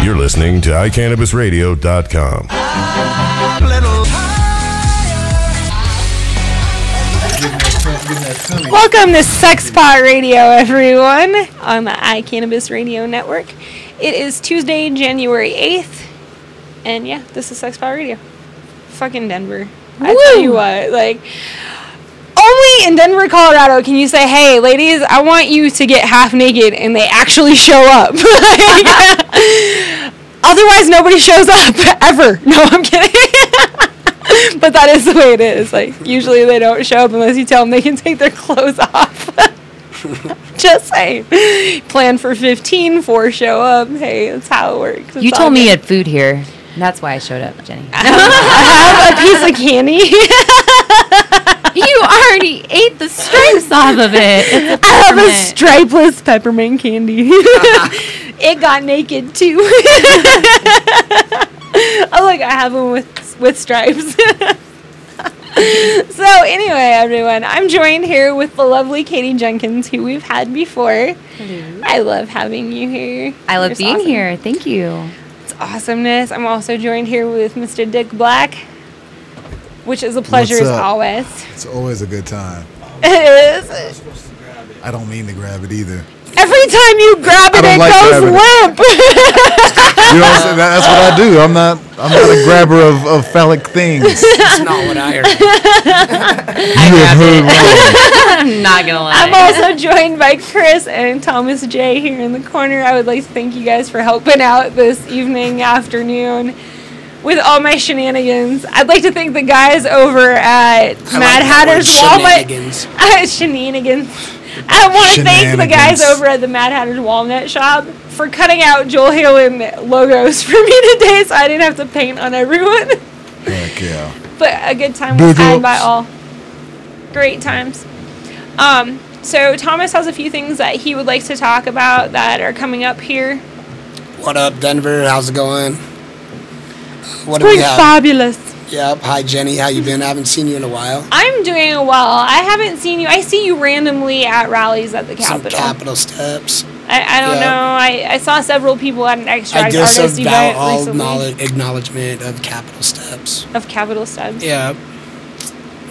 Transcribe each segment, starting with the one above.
You're listening to iCannabisRadio.com. Welcome to Sexpot Radio, everyone, on the iCannabis Radio Network. It is Tuesday, January 8th, and yeah, this is Sexpot Radio. Fucking Denver. I tell you what, like, only in Denver, Colorado can you say, hey, ladies, I want you to get half naked, and they actually show up. Otherwise, nobody shows up, ever. No, I'm kidding. But that is the way it is. Like, usually they don't show up unless you tell them they can take their clothes off. Just saying. Plan for 15, 4 show up. Hey, that's how it works. You told me you had food here. That's why I showed up, Jenny. I have a piece of candy. You already ate the stripes off of it. I have a stripeless peppermint candy. It got naked too. Oh, look, I have one with stripes. So anyway, everyone, I'm joined here with the lovely Katie Jenkins, who we've had before. Hello. I love having you here. I love being here. Thank you. It's awesomeness. I'm also joined here with Mr. Dick Black, which is a pleasure as always. It's always a good time. It is. I don't mean to grab it either. Every time you grab it, it goes limp. You know what I'm saying? That's what I do. I'm not a grabber of phallic things. That's not what I heard. I'm not gonna lie. I'm also joined by Chris and Thomas J here in the corner. I would like to thank you guys for helping out this evening, afternoon, with all my shenanigans. I'd like to thank the guys over at Mad Hatter's Walnut. Shenanigans. I want to thank the guys over at the Mad Hatter's Walnut Shop for cutting out Joel Halen logos for me today, so I didn't have to paint on everyone. Heck yeah. But a good time was had by all. Great times. So Thomas has a few things that he would like to talk about that are coming up here. What up, Denver? How's it going? What It's going fabulous. Yep. Hi, Jenny. How you been? I haven't seen you in a while. I'm doing well. I haven't seen you. I see you randomly at rallies at the Capitol. Some Capitol steps. I don't know. I saw several people at an extract artist event recently. Acknowledgement of Capitol steps. Of Capitol steps? Yeah.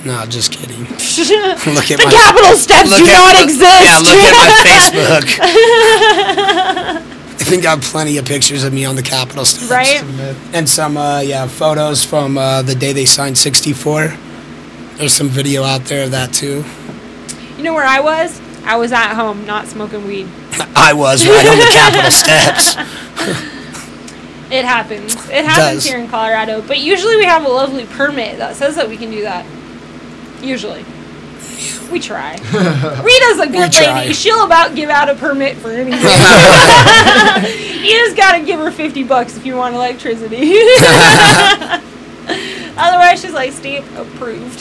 No, just kidding. Look at the Capitol steps do not exist. Yeah, look at my Facebook. I think I have plenty of pictures of me on the Capitol steps. Right. And some, photos from the day they signed 64. There's some video out there of that, too. You know where I was? I was at home, not smoking weed. I was right on the Capitol steps. It happens. It happens here in Colorado. But usually we have a lovely permit that says that we can do that. Usually. We try. Rita's a good lady. She'll about give out a permit for anything. You just gotta give her $50 if you want electricity. Otherwise, she's like, stamp approved.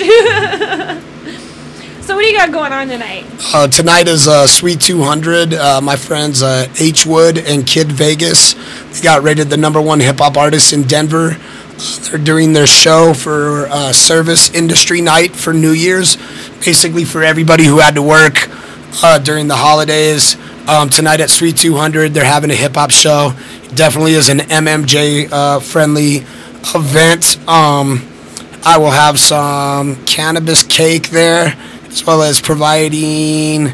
So what do you got going on tonight? Tonight is Sweet 200. My friends H. Wood and Kid Vegas. They got rated the #1 hip-hop artist in Denver. They're doing their show for Service Industry Night for New Year's, basically for everybody who had to work during the holidays. Tonight at Sweet 200, they're having a hip-hop show. It definitely is an MMJ-friendly event. I will have some cannabis cake there, as well as providing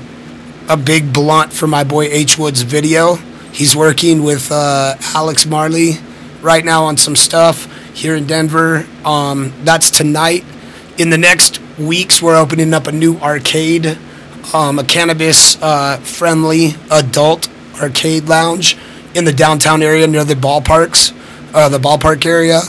a big blunt for my boy H. Wood's video. He's working with Alex Marley right now on some stuff here in Denver. That's tonight. In the next weeks, we're opening up a new arcade, a cannabis-friendly adult arcade lounge in the downtown area near the ballparks, the ballpark area.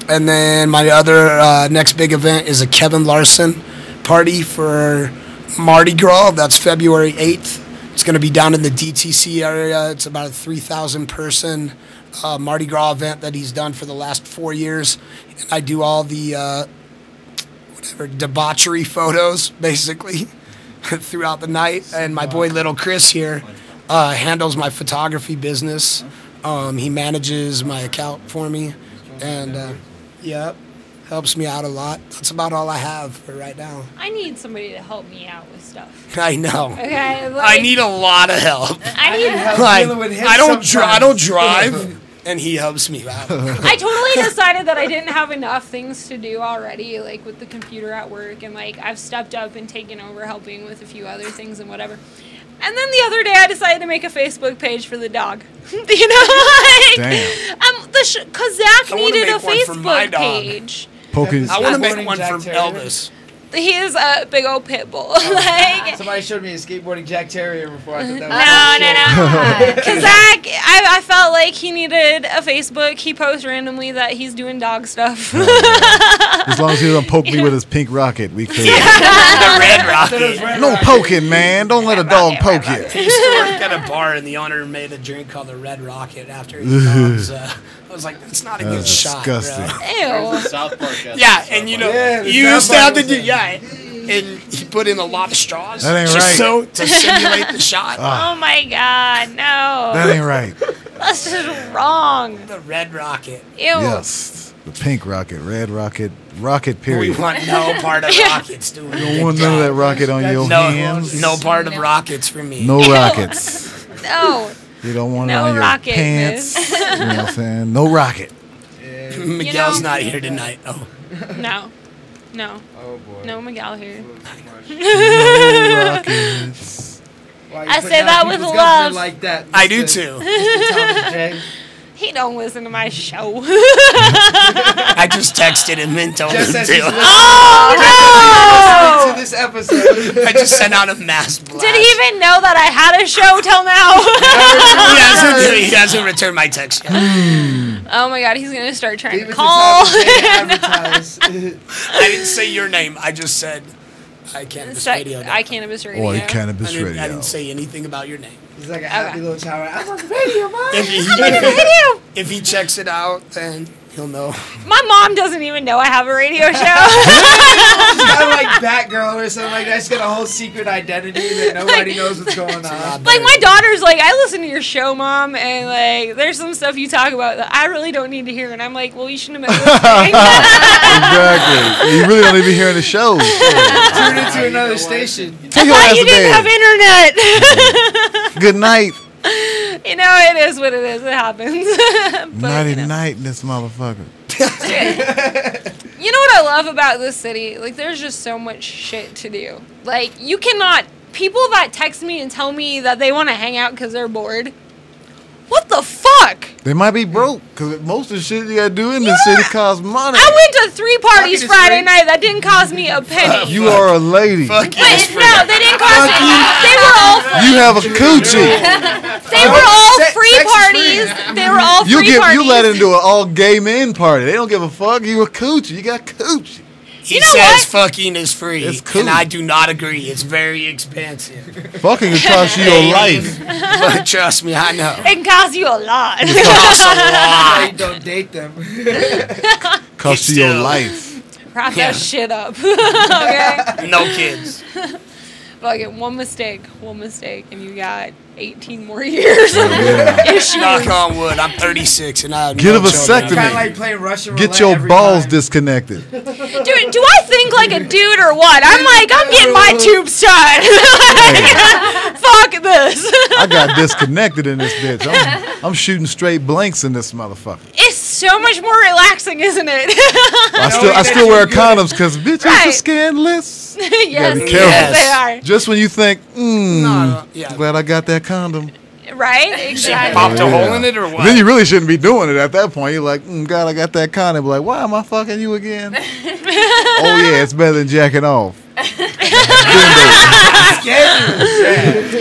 And then my other next big event is a Kevin Larson party for Mardi Gras. That's February 8th. It's going to be down in the DTC area. It's about a 3,000 person Mardi Gras event that he's done for the last 4 years. And I do all the debauchery photos, basically, throughout the night. And my boy Little Chris here handles my photography business. He manages my account for me. And, helps me out a lot. That's about all I have for right now. I need somebody to help me out with stuff. I know. Okay, I need a lot of help. I need help. I don't drive. and he helps me out. I totally decided that I didn't have enough things to do already, like with the computer at work, and like I've stepped up and taken over helping with a few other things and whatever. And then the other day I decided to make a Facebook page for the dog. You know, like, damn. Because Zach I wanna needed a make one for my Facebook dog. page. Poking. I want to make Skateboarding one Jack for Terrier. Elvis. He is a big old pit bull. Like, Somebody showed me a skateboarding Jack Terrier before. I thought that was no. Because Zach, I felt like he needed a Facebook. He posts randomly that he's doing dog stuff. As long as he doesn't poke me with his pink rocket, we could. The red rocket. No poking, man. Don't let a dog poke you. I used to work at a bar, and the owner made a drink called the Red Rocket after his dogs. I was like, that's not a good That's shot, disgusting. bro. Ew. South Park. Yeah, and you know, Yeah, the you South used to Park have to was do, it. and he put in a lot of straws. That ain't just right. so to simulate the shot. Oh my God, no. That ain't right. That's just wrong. The Red Rocket. Ew. Yes. The pink rocket, red rocket, rocket We period. want no part of rockets, dude. Don't want none of that rocket on your hands. No part of rockets for me. No rockets. No. You don't want it No on your rocket, pants. miss. You know what I'm saying? No rocket. Miguel's You know- not here tonight. Oh, No. No. Oh boy. No Miguel here. No rockets. Why you I putting say out that with people's love. government like that. I do Mr. too. Mr. Thomas J. He don't listen to my show. I just texted him and told Just him as to. he's listening Oh to this episode. I just sent out a mass blast. Did he even know that I had a show till now? He hasn't returned my text yet. Oh my God, he's gonna start trying Leave to it to call. Thomas J to advertise. I didn't say your name. I just said iCannabis Radio. iCannabis Radio. Or I Cannabis Radio. didn't say anything about your name. He's like a happy little child. I'm on the radio, Mom. If he checks it out, then he'll know. My mom doesn't even know I have a radio show. She's kind of like Batgirl or something like that. She's got a whole secret identity that nobody knows what's going on. Like my daughter's like, I listen to your show, Mom, and like there's some stuff you talk about that I really don't need to hear. And I'm like, well, you shouldn't have been listening. Exactly. You really don't even be hearing the shows. Tune into another station. Take your ass you to didn't have bed. internet. Good night. You know, it is what it is. It happens. But, Nighty you know. night in this motherfucker. You know what I love about this city? Like, there's just so much shit to do. Like, you cannot... People that text me and tell me that they want to hang out because they're bored. What the fuck? They might be broke, because most of the shit you gotta do in this city costs money. I went to 3 parties Fucking Friday straight. night that didn't cost me a penny. You are a lady. Fuck you. Wait, no, they didn't cost me. They were all free. You have a coochie. They were all Sex free is free. parties. They were all free You parties. let into an all gay men party. They don't give a fuck. You a coochie. You got coochie. He You know says what? fucking is free, It's cool. and I do not agree. It's very expensive. Fucking can cost you your life. But trust me, I know. It can cost you a lot. It costs a Why you lot. don't date them. Cost you your Still. life. Wrap Yeah. that shit up. Okay? No kids. Fucking one mistake, and you got 18 more years of Yeah. issues. Knock on wood. I'm 36, and I have Get no a vasectomy. children. Kind of like playing Russian roulette. Get your every balls time. disconnected. Dude, do I think like a dude or what? I'm like, I'm getting my tubes shot. Fuck this. I got disconnected in this bitch. I'm shooting straight blanks in this motherfucker. It's so much more relaxing, isn't it? I still wear condoms because bitches are Right. scandalous. Yes, be careful. yes, they are. Just when you think, No, yeah. glad I got that condom. Right? She Exactly. popped a hole in it or what? Then you really shouldn't be doing it at that point. You're like, God, I got that condom. Like, why am I fucking you again? Oh yeah, it's better than jacking off.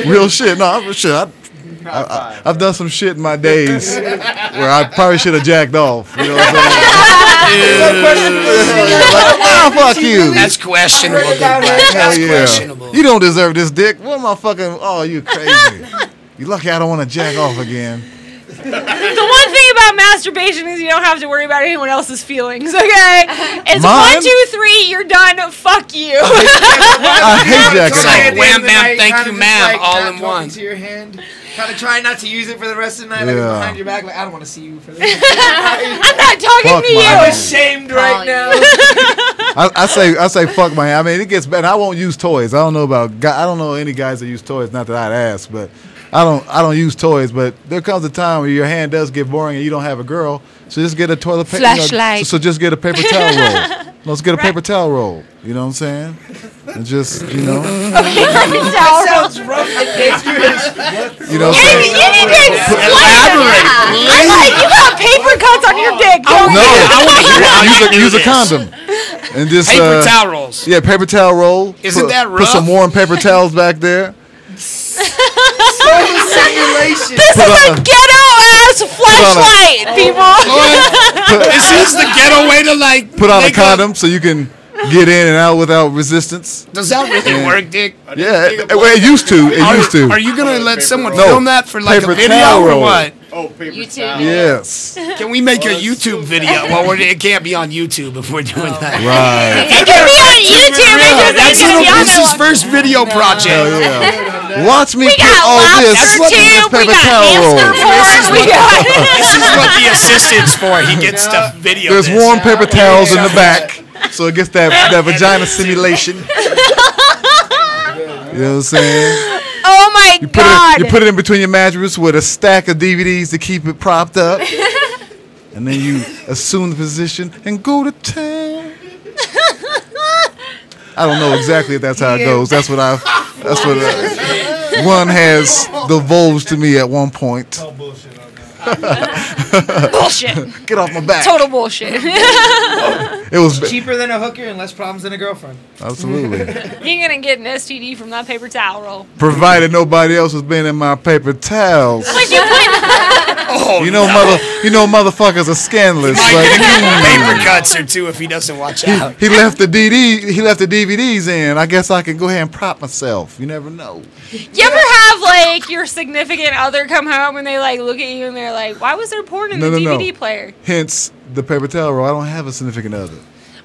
Real shit. No, I'm shit. I've done some shit in my days where I probably should have jacked off. You know what I'm saying? Like, why fuck you? That's questionable. Big Hell Black. That's yeah. questionable. You don't deserve this dick. What am I fucking? Oh, you crazy. You lucky I don't want to jack off again. The one thing about masturbation is you don't have to worry about anyone else's feelings, okay? It's Mine? 1, 2, 3, you're done, fuck you. I hate jacking It's like off. At the wham, end of the bam, night, thank kinda you, just ma'am, like all not in talking one. To your hand. Kind of trying not to use it for the rest of the night. Like Yeah. behind your back. Like, I don't want to see you for this. I'm not talking Fuck to my you. I'm ashamed right now. I say fuck my. I mean, it gets better. I won't use toys. I don't know about. I don't know any guys that use toys. Not that I'd ask, but I don't use toys, but there comes a time where your hand does get boring and you don't have a girl. So just get a toilet paper. Flashlight. So just get a paper towel roll. Let's get a paper towel roll. You know what I'm saying? And just, Paper towel roll. Sounds rough and dangerous. you know what I'm You saying? need to explain it. I'm like, you got paper cuts on your dick. Use a condom. And just Paper towel rolls. Yeah, paper towel roll. Isn't that Put rough? some warm paper towels back there. Simulation. This is a ghetto ass flashlight, people. This is the ghetto way to like Put on a make condom so you can get in and out without resistance. Does that really work, Dick? Yeah, it used to. It used to. Are you gonna let someone No, film that for like paper a video towel or roll. what? Oh, paper YouTube. towel. Yes. Can we make a YouTube video? Well, it can't be on YouTube if we're doing that. Right. It can be on YouTube. It That's just ain't little gonna be on Bruce's the- first video project. Hell yeah. Watch me We get got all this lobster in this tube. We paper got towel hamster roll. porn. We got. This is what the assistant's for. He gets to video There's this. warm paper towels in the back, so it gets that vagina simulation. You know what I'm saying? Oh my God. You put it in between your mattress with a stack of DVDs to keep it propped up, and then you assume the position and go to town. I don't know exactly if that's how it goes. That's what one has divulged to me at one point. Bullshit. Get off my back. Total bullshit. It was Cheaper than a hooker and less problems than a girlfriend. absolutely. You're gonna get an STD from that paper towel roll. Provided nobody else has been in my paper towels. Oh, You know, motherfuckers are scandalous. might Like, get paper cuts or two if he doesn't watch out. he left the DVDs in. I guess I can go ahead and prop myself. You never know. You ever have like your significant other come home and they like look at you and they're like, "Why was there porn in the DVD player?" Hence the paper towel roll. I don't have a significant other.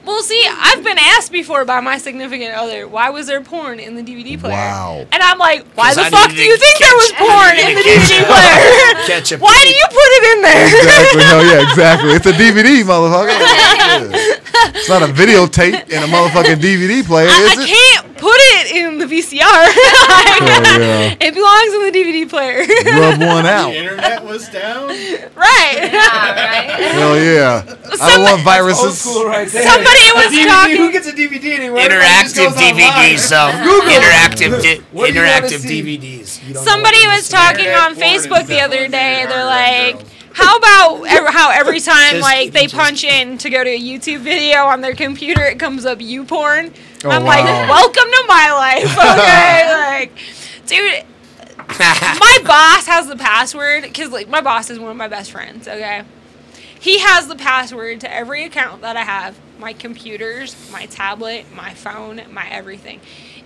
Well, see, I've been asked before by my significant other, "Why was there porn in the DVD player?" Wow. And I'm like, "Why 'Cause the I fuck needed do you to think there was catch- porn in the DVD player? Catch a Why do you put it in there?" Exactly. Hell yeah, exactly. It's a DVD, motherfucker. Yeah. It's not a videotape in a motherfucking DVD player, is I it? can't put it in the VCR. Hell yeah. It belongs in the DVD player. Rub one out. The internet was down. Right. Hell yeah. I don't want viruses. Right there. Somebody was DVD, talking. who gets a DVD anymore? Interactive DVDs, though. Interactive What do you wanna interactive see? DVDs. You don't know Somebody what was you're missing. talking on Facebook the other day. They're like, how about how every time like they punch in to go to a YouTube video on their computer, it comes up you porn. Oh, I'm like, wow. welcome to my life. Okay, like, dude. My boss has the password because like my boss is one of my best friends. Okay, he has the password to every account that I have: my computers, my tablet, my phone, my everything.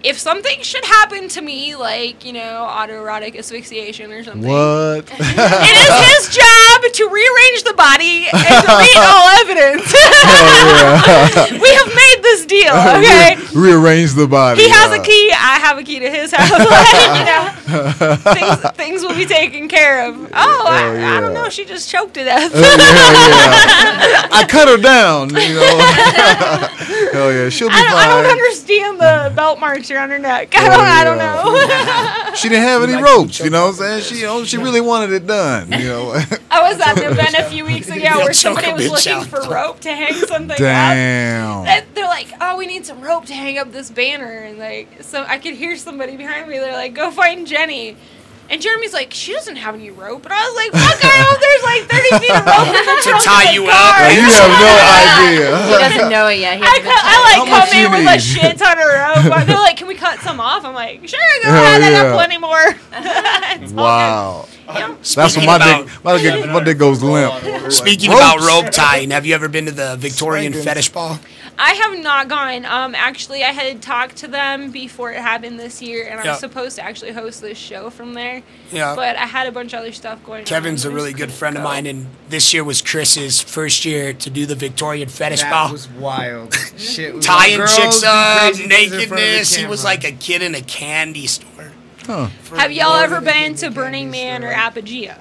If something should happen to me, like, you know, autoerotic asphyxiation or something, What? it is his job to rearrange the body and delete all evidence. We have made this deal, okay? Rearrange the body. He has a key. I have a key to his house. Like, you know, things will be taken care of. Oh, I don't know. She just choked to death. Yeah. I cut her down, you know. Hell yeah, she'll be fine. I don't understand the belt marks around her neck. I don't know. She didn't have any ropes, you know what I'm saying? She really wanted it done, you know. I was at an event a few weeks ago where choke somebody a was bitch looking out. for rope to hang something up. Damn. And they're like, "Oh, we need some rope to hang up this banner." And like, so I could hear somebody behind me. They're like, "Go find Jenny." And Jeremy's like, "She doesn't have any rope." And I was like, "Fuck, I hope there's like 30 feet of rope in the trunk tie of the you car." up. You have no idea. He doesn't know it yet. He hasn't been I How like much come in you with a need? shit ton of rope. They're like, "Can we cut some off?" I'm like, "Sure, go Hell ahead. I yeah. got plenty more." It's all Wow. good. Yep. That's when my dick goes limp. Speaking about rope tying, have you ever been to the Victorian fetish ball? I have not gone. Actually, I had talked to them before it happened this year, and I Yeah. was supposed to actually host this show from there. Yeah. But I had a bunch of other stuff going on. Kevin's a I really just good couldn't friend of go. mine, and this year was Chris's first year to do the Victorian fetish That ball. was wild. Shit. we Tying girls chicks do up, crazy things in front of the nakedness. He was camera. like a kid in a candy store. Huh. Have y'all ever been to Burning Man or Apogea?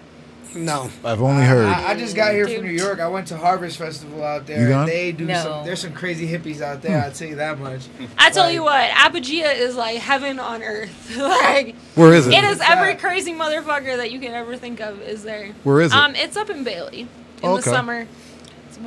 No. I've only heard. I just got here Dude. from New York. I went to Harvest Festival out there. You gone? And they do No. there's some crazy hippies out there. I'll tell you that much. I tell you what, Apogea is like heaven on earth. Like, Where is it? it is every crazy motherfucker that you can ever think of is there. Where is it? It's up in Bailey in Okay. the summer. It's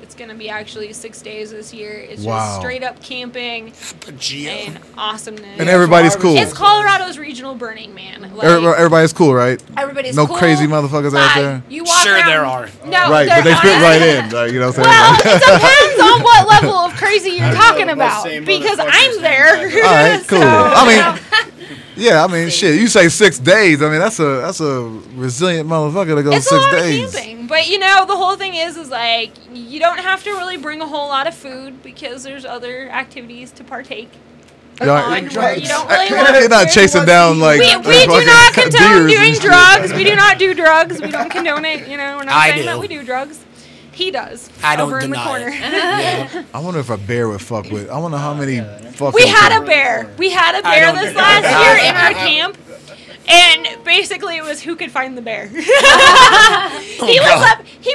it's gonna be actually 6 days this year. It's Wow. just straight up camping and awesomeness. And everybody's cool. It's Colorado's regional Burning Man. Like, Everybody's cool, right? everybody's No cool. crazy motherfuckers out there? You walk Sure around, there are. No, Right, but they fit right in. Like, you know what I'm Well, saying? it depends on what level of crazy you're talking about. same Because motherfuckers I'm there. All right, cool. So, I mean, yeah, I mean, shit. You say 6 days. I mean, that's a resilient motherfucker to go it's 6 a lot days. of camping. But, you know, the whole thing is like, you don't have to really bring a whole lot of food because there's other activities to partake. Y'all- on where you don't really want You're not chasing down like we do fucking not condone deers and doing shit. drugs. We do not do drugs. We don't condone it. You know, we're not I saying do. that we do drugs. He does. I don't over in the deny corner. it. I wonder if a bear would fuck with. I wonder how many fucking. We had a bear. We had a bear don't this deny last that. year in our camp. And basically it was who could find the bear. He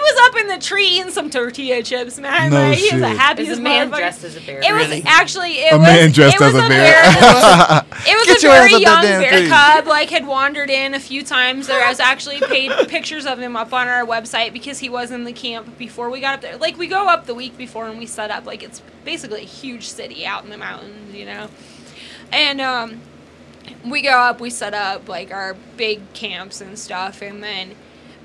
was up in the tree eating some tortilla chips, man. No Like, he was the shit. happiest Is a man motherfucker. dressed as a bear? It was Really? actually A man dressed as a bear. It was Get a your ass very up that young damn bear tree. cub. Like had wandered in a few times. There was actually paid pictures of him up on our website because he was in the camp before we got up there. Like we go up the week before and we set up. Like it's basically a huge city out in the mountains, you know. And we go up, we set up like our big camps and stuff, and then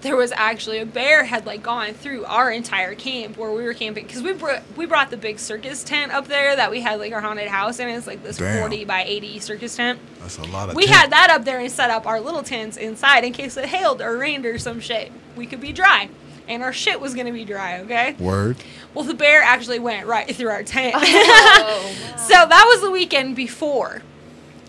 there was actually a bear had like gone through our entire camp where we were camping because we brought the big circus tent up there that we had like our haunted house in. It's like this Damn. 40 by 80 circus tent. That's a lot of. We tent. had that up there and set up our little tents inside in case it hailed or rained or some shit. We could be dry. And our shit was gonna be dry, okay? Word. Well, the bear actually went right through our tent. Oh, So that was the weekend before.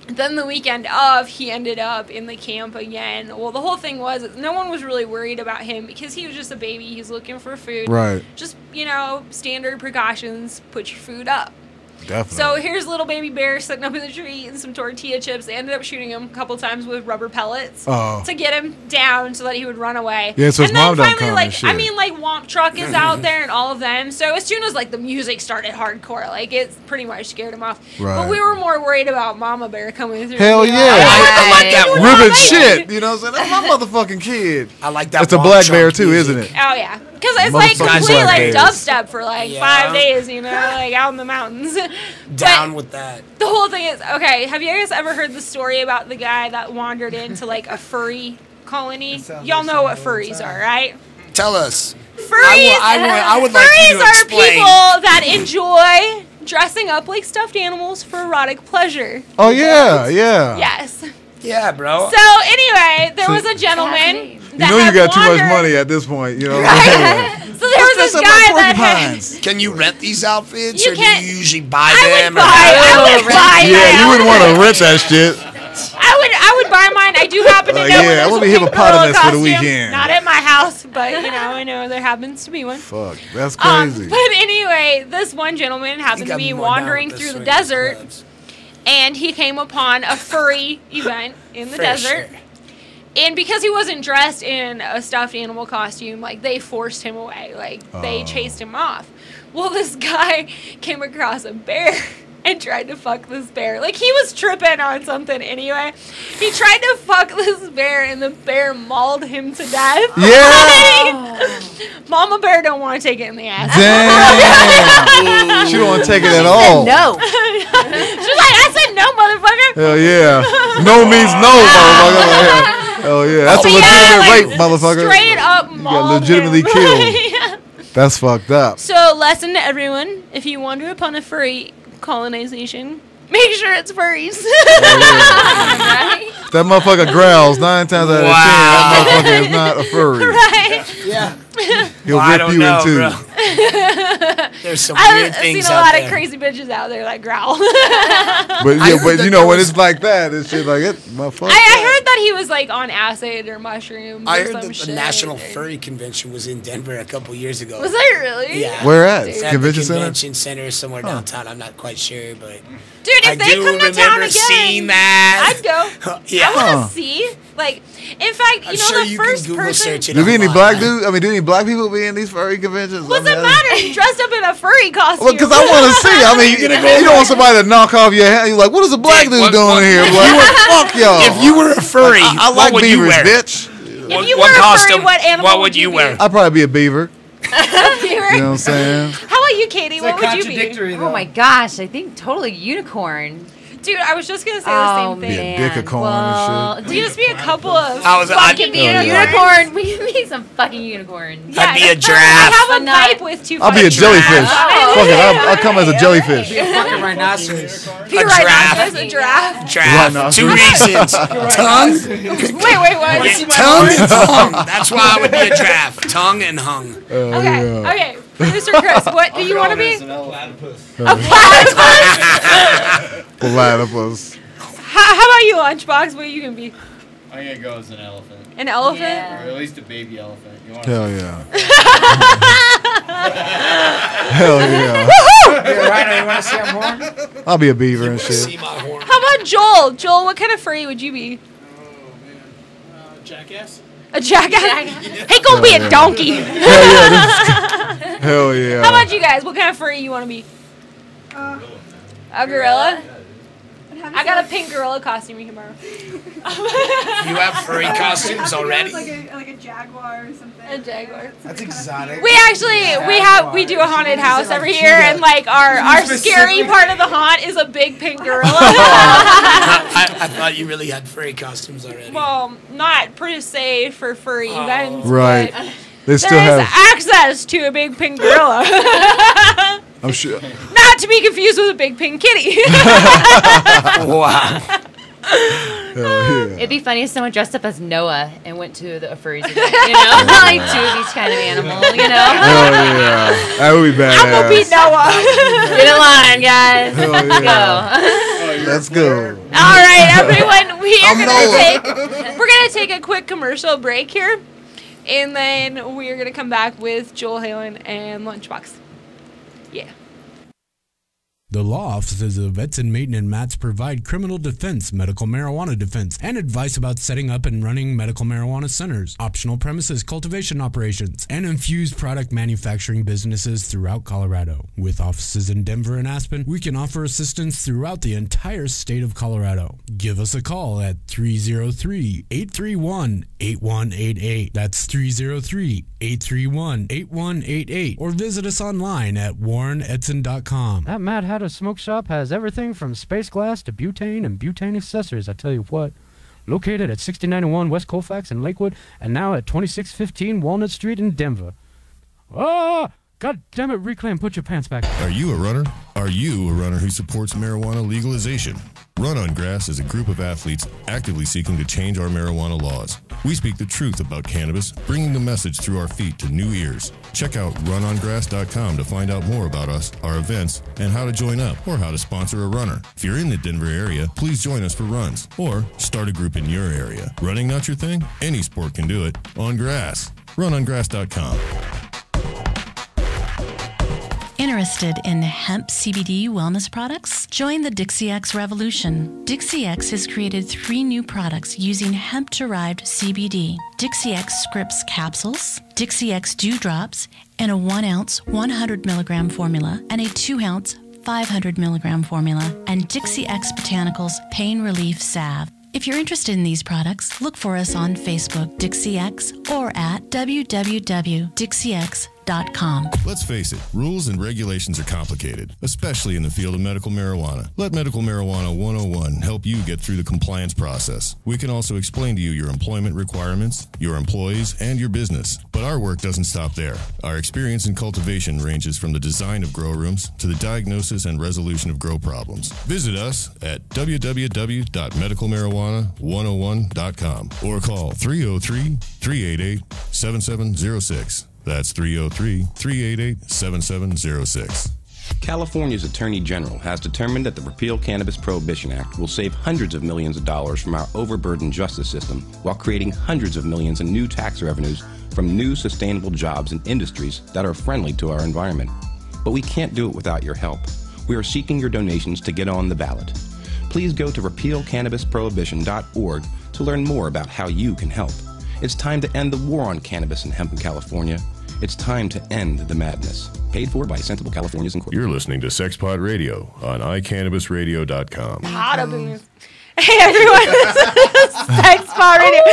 Then the weekend of, he ended up in the camp again. Well, the whole thing was no one was really worried about him because he was just a baby. He's looking for food. Right. Just, you know, standard precautions, put your food up. Definitely. So here's little baby bear sitting up in the tree eating some tortilla chips. They ended up shooting him a couple times with rubber pellets to get him down so that he would run away. Yeah, so his and then mom don't finally, come and like, shit. I mean, like Womp Truck is out there and all of them. So as soon as like the music started hardcore, like it pretty much scared him off. Right. But we were more worried about Mama Bear coming through. Hell and being yeah. like, I like that "What Ribbon the fuck?" shit. You know what I'm saying? That's my motherfucking kid. I like that. It's a Womp black Truck bear too, music. isn't it? Oh yeah, because it's like Motherfucking complete black like bears. dubstep for like Yeah. 5 days, you know, like out in the mountains. Down But with that. the whole thing is okay. Have you guys ever heard the story about the guy that wandered into like a furry colony? sounds Y'all like know what something furries all the are, right? Tell us. Furries. I would like you furries to are explain. people that enjoy dressing up like stuffed animals for erotic pleasure. Oh yeah, yeah. Yes. Yeah, bro. So anyway, there was a gentleman You that know you had got too much wandered- money at this point. You know what I'm saying? So there was this Dress up guy like that had. porcupines. Can you rent these outfits, You or do can't- you usually buy I them? would buy Yeah, you my wouldn't own. want to rent that shit. I would buy mine. I do happen to know. yeah, when I there's wanna a be pink hippopotamus gorilla for the costume. weekend. Not at my house, but you know, I know there happens to be one. Fuck, that's crazy. But anyway, this one gentleman happened to be wandering through the desert, and he came upon a furry event in the desert. And because he wasn't dressed in a stuffed animal costume, like they forced him away. Like they chased him off. Well, this guy came across a bear and tried to fuck this bear. Like he was tripping on something anyway. He tried to fuck this bear and the bear mauled him to death. Yeah. Like, Mama Bear don't want to take it in the ass. Damn. She don't want to take it at all. No. She's like, I said no, motherfucker. Hell yeah. No means no, motherfucker. Hell yeah. That's a legitimate rape, motherfucker. Straight up You got mauled legitimately him. killed. That's fucked up. So, lesson to everyone: if you wander upon a furry colonization, make sure it's furries. If that motherfucker growls 9 times out of 10, that motherfucker is not a furry. Right? Yeah. He'll Well, I rip don't you know, in two. bro. There's some I've weird seen things a out lot there. of crazy bitches out there that growl. But yeah, heard but that you know there when was- it's like that, it's just like it, motherfucker. I heard that he was like on acid or mushrooms. I or heard some that the shit. National Furry Convention was in Denver a couple years ago. Was that really? Yeah. Where at? Dude. At Convention the center? convention center somewhere downtown. I'm not quite sure, but Dude, if I they do come to town remember again, seeing that. I'd go. Yeah. I want Huh. to see. Like, in fact, you I'm know, sure the you first can Google person. search it. Do be any online. black dudes? I mean, do any black people be in these furry conventions? What's I it mean, matter? He dressed up in a furry costume. Well, because I want to see. I mean, you don't want somebody to knock off your hand. You're like, what is a black dude doing here? Like, fuck y'all. If you were a furry, I what like would you beavers, wear? bitch. If you were a furry, what animal would you be? wear? I'd probably be a beaver. A beaver? You know what I'm saying? How about you, Katie? It's What like would you be? contradictory, though. Oh my gosh, I think totally unicorn. Dude, I was just gonna say the Oh same Be thing. a man. dick of corn well, and We just be a couple of I fucking be a unicorns. unicorn. We can be some fucking unicorns. I'd be a I giraffe. have a But not- pipe with two. I'll be a fucking jellyfish. giraffes. Fuck it, I'll come as a jellyfish. Be a fucking rhinoceros. Be A right giraffe. now, there's a giraffe. Giraffe. Rhinoceros. 2 reasons. Tongue. Wait, what? Tongue and hung. That's why I would be a giraffe. Tongue and hung. Okay, okay. Producer Chris, what do you want to be? A platypus? Platypus. How about you, Lunchbox? What are you gonna be? I'm gonna go as an elephant. An elephant? Yeah. Or at least a baby elephant. You want Hell yeah. Hell yeah. You're right. You want to see I'm born? I'll be a beaver and See shit. my horn. How about Joel? Joel, what kind of furry would you be? jackass? A jackass? Hey, go be a donkey. Hell yeah. Hell yeah. How about you guys? What kind of furry you want to be? A gorilla? I got a pink gorilla costume you can borrow. You have furry costumes already? Like a jaguar or something. A jaguar. That's exotic. We actually we do a haunted house every year, and like our scary part of the haunt is a big pink gorilla. I thought you really had furry costumes already. Well, not per se for furry events, Right. but They still there is have. access to a big pink gorilla. I'm sure. Not to be confused with a big pink kitty. Wow. Hell yeah. It'd be funny if someone dressed up as Noah and went to the furries event, you know? Like 2 of each kind of animal, you know? Hell yeah. That would be badass. I'm gonna beat Noah. Get in line, guys. Hell Let's yeah. Let's go. All right, everyone, we're gonna take a quick commercial break here, and then we're gonna come back with Joel Halen and Lunchbox. Yeah. The law offices of Edson, Maton, and Matz provide criminal defense, medical marijuana defense, and advice about setting up and running medical marijuana centers, optional premises cultivation operations, and infused product manufacturing businesses throughout Colorado. With offices in Denver and Aspen, we can offer assistance throughout the entire state of Colorado. Give us a call at 303-831-8188. That's 303-831-8188. Or visit us online at warrenedson.com. That Mad Hatter Smoke Shop has everything from space glass to butane and butane accessories, I tell you what. Located at 6091 West Colfax in Lakewood and now at 2615 Walnut Street in Denver. Ah! God damn it, Reclaim, put your pants back. Are you a runner? Are you a runner who supports marijuana legalization? Run on Grass is a group of athletes actively seeking to change our marijuana laws. We speak the truth about cannabis, bringing the message through our feet to new ears. Check out runongrass.com to find out more about us, our events, and how to join up or how to sponsor a runner. If you're in the Denver area, please join us for runs or start a group in your area. Running not your thing? Any sport can do it. On grass. Runongrass.com. Interested in hemp CBD wellness products? Join the DixieX revolution. DixieX has created 3 new products using hemp-derived CBD. DixieX Scripts capsules, DixieX Dewdrops, and a 1-ounce 100 milligram formula and a 2-ounce 500 milligram formula, and DixieX Botanicals Pain Relief Salve. If you're interested in these products, look for us on Facebook, DixieX, or at www.dixiex.com. Let's face it, rules and regulations are complicated, especially in the field of medical marijuana. Let Medical Marijuana 101 help you get through the compliance process. We can also explain to you your employment requirements, your employees, and your business. But our work doesn't stop there. Our experience in cultivation ranges from the design of grow rooms to the diagnosis and resolution of grow problems. Visit us at www.medicalmarijuana101.com or call 303-388-7706. That's 303-388-7706. California's Attorney General has determined that the Repeal Cannabis Prohibition Act will save hundreds of millions of dollars from our overburdened justice system while creating hundreds of millions in new tax revenues from new sustainable jobs and industries that are friendly to our environment. But we can't do it without your help. We are seeking your donations to get on the ballot. Please go to repealcannabisprohibition.org to learn more about how you can help. It's time to end the war on cannabis and hemp in California. It's time to end the madness. Paid for by Sensible Californians Incorporated. You're listening to Sexpot Radio on iCannabisRadio.com. Hot up in this. Hey everyone, this is Sexpot Radio.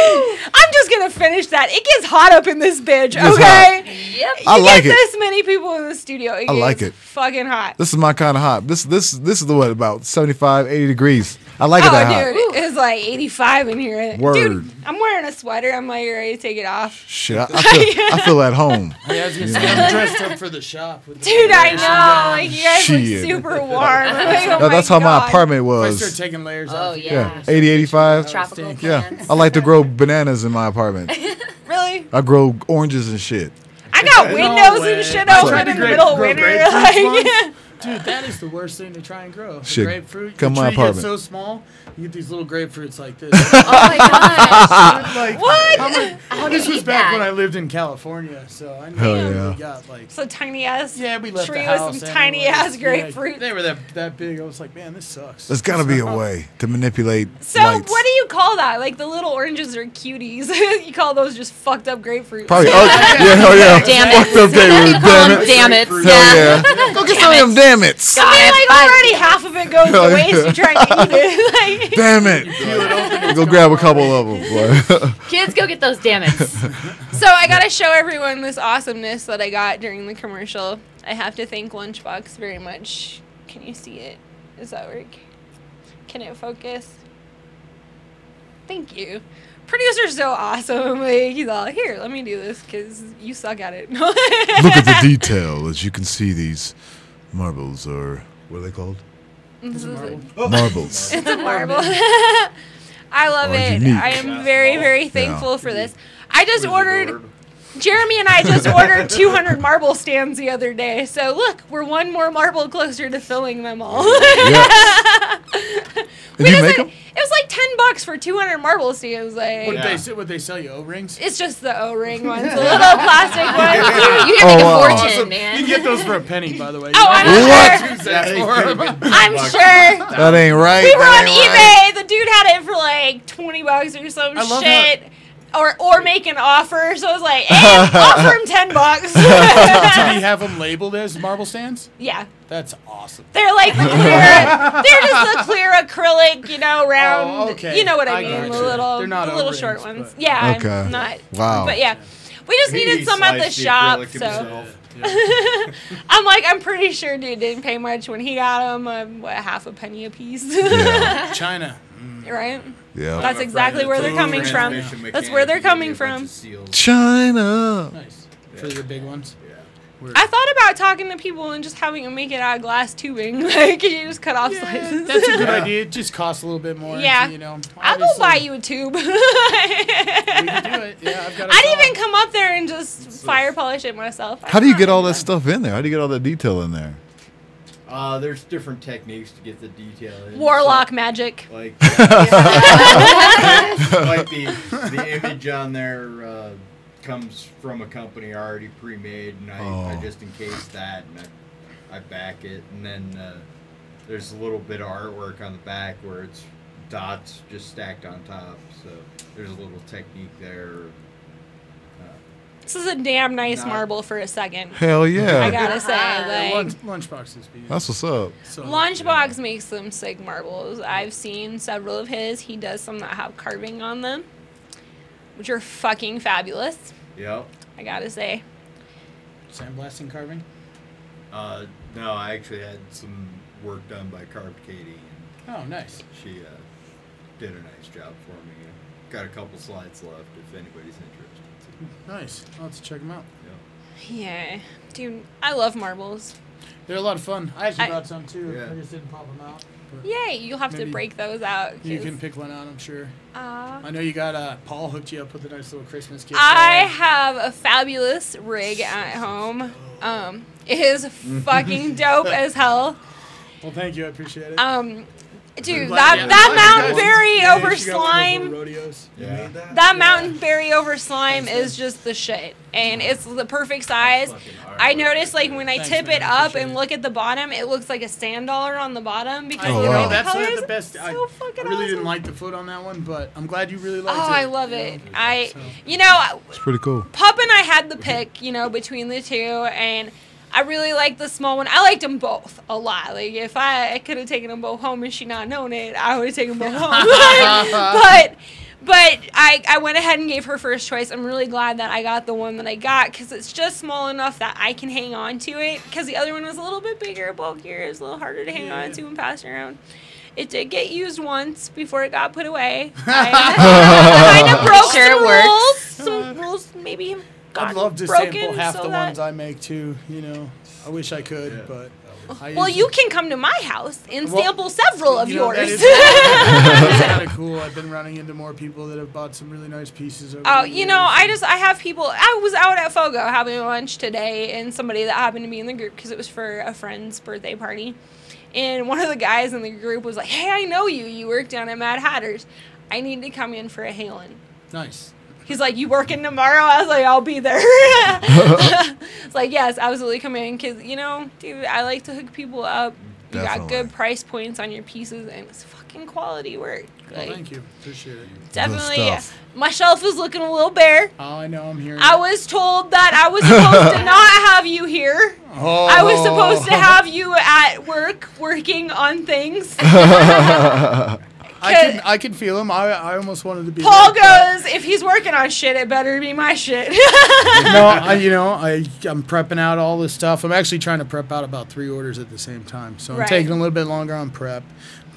I'm just gonna finish that. It gets hot up in this bitch, okay? Yep. You I like get it. this many people in the studio. I like it. Fucking hot. This is my kind of hot. This is the what, about 75, 80 degrees. I like it that hot. Dude, it's like 85 in here. Word. Dude, I'm wearing a sweater. I'm like ready to take it off. Shit, I feel at home. Yeah, I was gonna say, I'm dressed up for the shop. With the Dude, I layers know. down. Like, you guys look Shit. super warm. I'm like, oh No, that's my how my God. apartment If I was. start taking layers Oh, off. yeah. 80, 85. Tropical Yeah, plants. I like to grow bananas in my apartment. Really? I grow oranges and shit. I got No windows way. and shit I open tried in to the middle of grow winter. grapefruits Like, once. Dude, that is the worst thing to try and grow. Shit, Grapefruit. come the my tree gets apartment. so small, you get these little grapefruits like this. Oh my gosh. Like, What? This was eat back that? when I lived in California, so I Hell know yeah. we got like. so tiny ass Yeah, we left tree the with house some tiny ass anyways. grapefruit. Yeah, they were that big. I was like, man, this sucks. There's got to be a way to manipulate So lights. what do you call that? Like the little oranges are cuties. You call those just fucked up grapefruits. Probably. Oh, yeah, oh yeah. Damn it. Fucked up grapefruit. Damn it. Damn it. Hell yeah. Go get some of them damn it's. I mean, like already half of it goes to Hell waste. yeah. You try to eat it. Like, Damn it. Go grab a couple of them. Kids, go get those damn it. so I gotta show everyone this awesomeness that I got during the commercial. I have to thank Lunchbox very much. Can you see it? Does that work? Can it focus? Thank you. Producer's so awesome. Like, he's all, here, let me do this because you suck at it. Look at the detail. As you can see, these marbles are, what are they called? This is Marbles. It's a marble. I love Or it. unique. I am very, very thankful for this. I just ordered, Jeremy and I just ordered 200 marble stands the other day. So look, we're one more marble closer to filling them all. Did you make them? It was like $10 for 200 marble stands. Like, Would they sell you O-rings? it's just the O-ring ones, the little plastic ones. You can make a wow. fortune, man. You can get those for a penny, by the way. Oh, I'm What? sure. I'm sure. That ain't right. We were That on ain't right. eBay. The dude had it for like $20 or some I love shit. Or make an offer. So I was like, hey, offer him $10. Did he have them labeled as marble stands? Yeah. That's awesome. They're like the clear. They're just the clear acrylic, round. Oh, okay. You know what I I mean? gotcha. The little, They're not the little O-rings, short ones. but- Yeah. Okay. I'm not. Wow. But yeah, we just needed some at the shop. So I'm like, I'm pretty sure dude didn't pay much when he got them. What, half a penny a piece? Yeah. China. Right. Yeah. That's exactly where they're coming from. That's where they're coming from. China. Nice. For the big ones. I thought about talking to people and just having them make it out of glass tubing. Like, you just cut off slices. That's a good idea. It just costs a little bit more. Yeah. I'll go buy you a tube. We can do it. Yeah, I've got a I'd saw. even come up there and just fire polish it myself. How do you get all that stuff in there? How do you get all that detail in there? There's different techniques to get the detail in. Warlock magic. Like, like the image on there comes from a company already pre-made, and I just encase that, and I back it, and then there's a little bit of artwork on the back where it's dots just stacked on top, so there's a little technique there. This is a damn nice marble for a second. Hell yeah. I gotta say, like, Lunchbox is beautiful. That's what's up. So, Lunchbox makes some sick marbles. I've seen several of his. He does some that have carving on them, which are fucking fabulous. Yep. I gotta say. Sandblasting carving? No, I actually had some work done by Carved Katie. Oh, nice. She did a nice job for me. Got a couple slides left if anybody's interested. Nice. I'll have to check them out. Yeah. Dude, I love marbles. They're a lot of fun. I actually brought some too. Yeah. I just didn't pop them out. But Yay! You'll have to maybe break those out. You can pick one out, I'm sure. Uh, I know you got Paul hooked you up with a nice little Christmas gift. I have a fabulous rig at home. It is fucking dope as hell. Well, thank you. I appreciate it. Dude, that mountain berry over slime. That mountain berry over slime is just the shit, and it's the perfect size. I noticed, like, when I tip it up and look at the bottom, it looks like a sand dollar on the bottom because that's not the best. I really didn't like the foot on that one, but I'm glad you really liked it. Oh, I love it. You know, it's pretty cool. Pup and I had the pick, you know, between the two, and I really liked the small one. I liked them both a lot. Like, if I could have taken them both home and she not known it, I would have taken them both home. But I went ahead and gave her first choice. I'm really glad that I got the one that I got because it's just small enough that I can hang on to it. Because the other one was a little bit bigger, bulkier. It was a little harder to hang on to and pass around. It did get used once before it got put away. I kind of broke some rules maybe. I'd love to sample half the ones I make too. You know, I wish I could, but. Well, you can come to my house and sample several of yours. That's kind of cool. I've been running into more people that have bought some really nice pieces. Oh, you know, I have people. I was out at Fogo having lunch today, and somebody that happened to be in the group because it was for a friend's birthday party, and one of the guys in the group was like, "Hey, I know you. You work down at Mad Hatter's. I need to come in for a Halen." Nice. He's like, "You working tomorrow?" I was like, "I'll be there." It's like, yes, absolutely come in. Because, you know, dude, I like to hook people up. You got good price points on your pieces, and it's fucking quality work. Like, well, thank you. Appreciate it. Definitely. My shelf is looking a little bare. Oh, I know. I'm hearing I was told that I was supposed to not have you here. Oh. I was supposed to have you at work working on things. I can feel him. I almost wanted to be. Paul goes, if he's working on shit, it better be my shit. No, I'm prepping out all this stuff. I'm actually trying to prep out about 3 orders at the same time, so I'm taking a little bit longer on prep.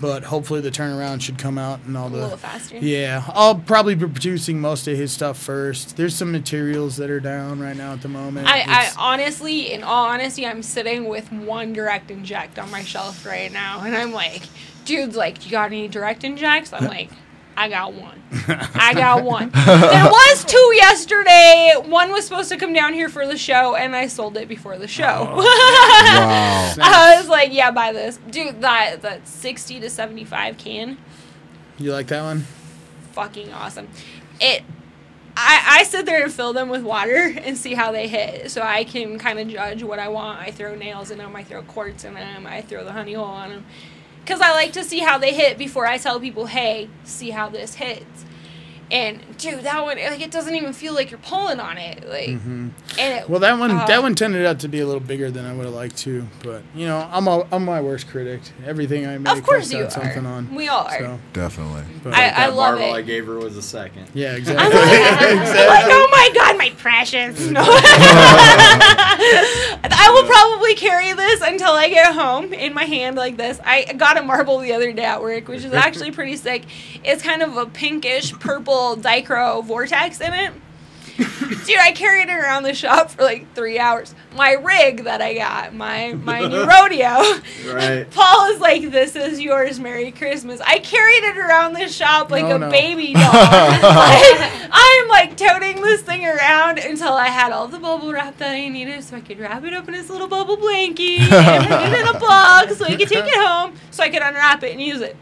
But hopefully the turnaround should come out and all a little faster. Yeah, I'll probably be producing most of his stuff first. There's some materials that are down right now at the moment. I honestly, in all honesty, I'm sitting with one direct inject on my shelf right now, and I'm like, dude's like, "You got any direct injects?" I'm like, "I got one. I got one." There was 2 yesterday. One was supposed to come down here for the show, and I sold it before the show. Oh. Wow. I was like, "Yeah, buy this." Dude, that 60 to 75 can. You like that one? Fucking awesome. I sit there and fill them with water and see how they hit, so I can kind of judge what I want. I throw nails in them. I throw quartz in them. I throw the honey hole on them. Because I like to see how they hit before I tell people, "Hey, see how this hits." And dude, that one, like, it doesn't even feel like you're pulling on it, like. And that one tended out to be a little bigger than I would have liked to, but you know, I'm my worst critic. Everything I make, of course I've you got are. something on. We all are. So. Definitely. But I love marble it. I gave her was a second. Yeah, exactly. I'm like, oh my god, my precious. No. I will probably carry this until I get home in my hand like this. I got a marble the other day at work, which is actually pretty sick. It's kind of a pinkish purple dichro vortex in it. Dude, I carried it around the shop for like 3 hours. My rig that I got, my new rodeo. Right. Paul is like, "This is yours, Merry Christmas." I carried it around the shop like a baby doll. I'm like toting this thing around until I had all the bubble wrap that I needed so I could wrap it up in this little bubble blankie and put it in a box so I could take it home so I could unwrap it and use it.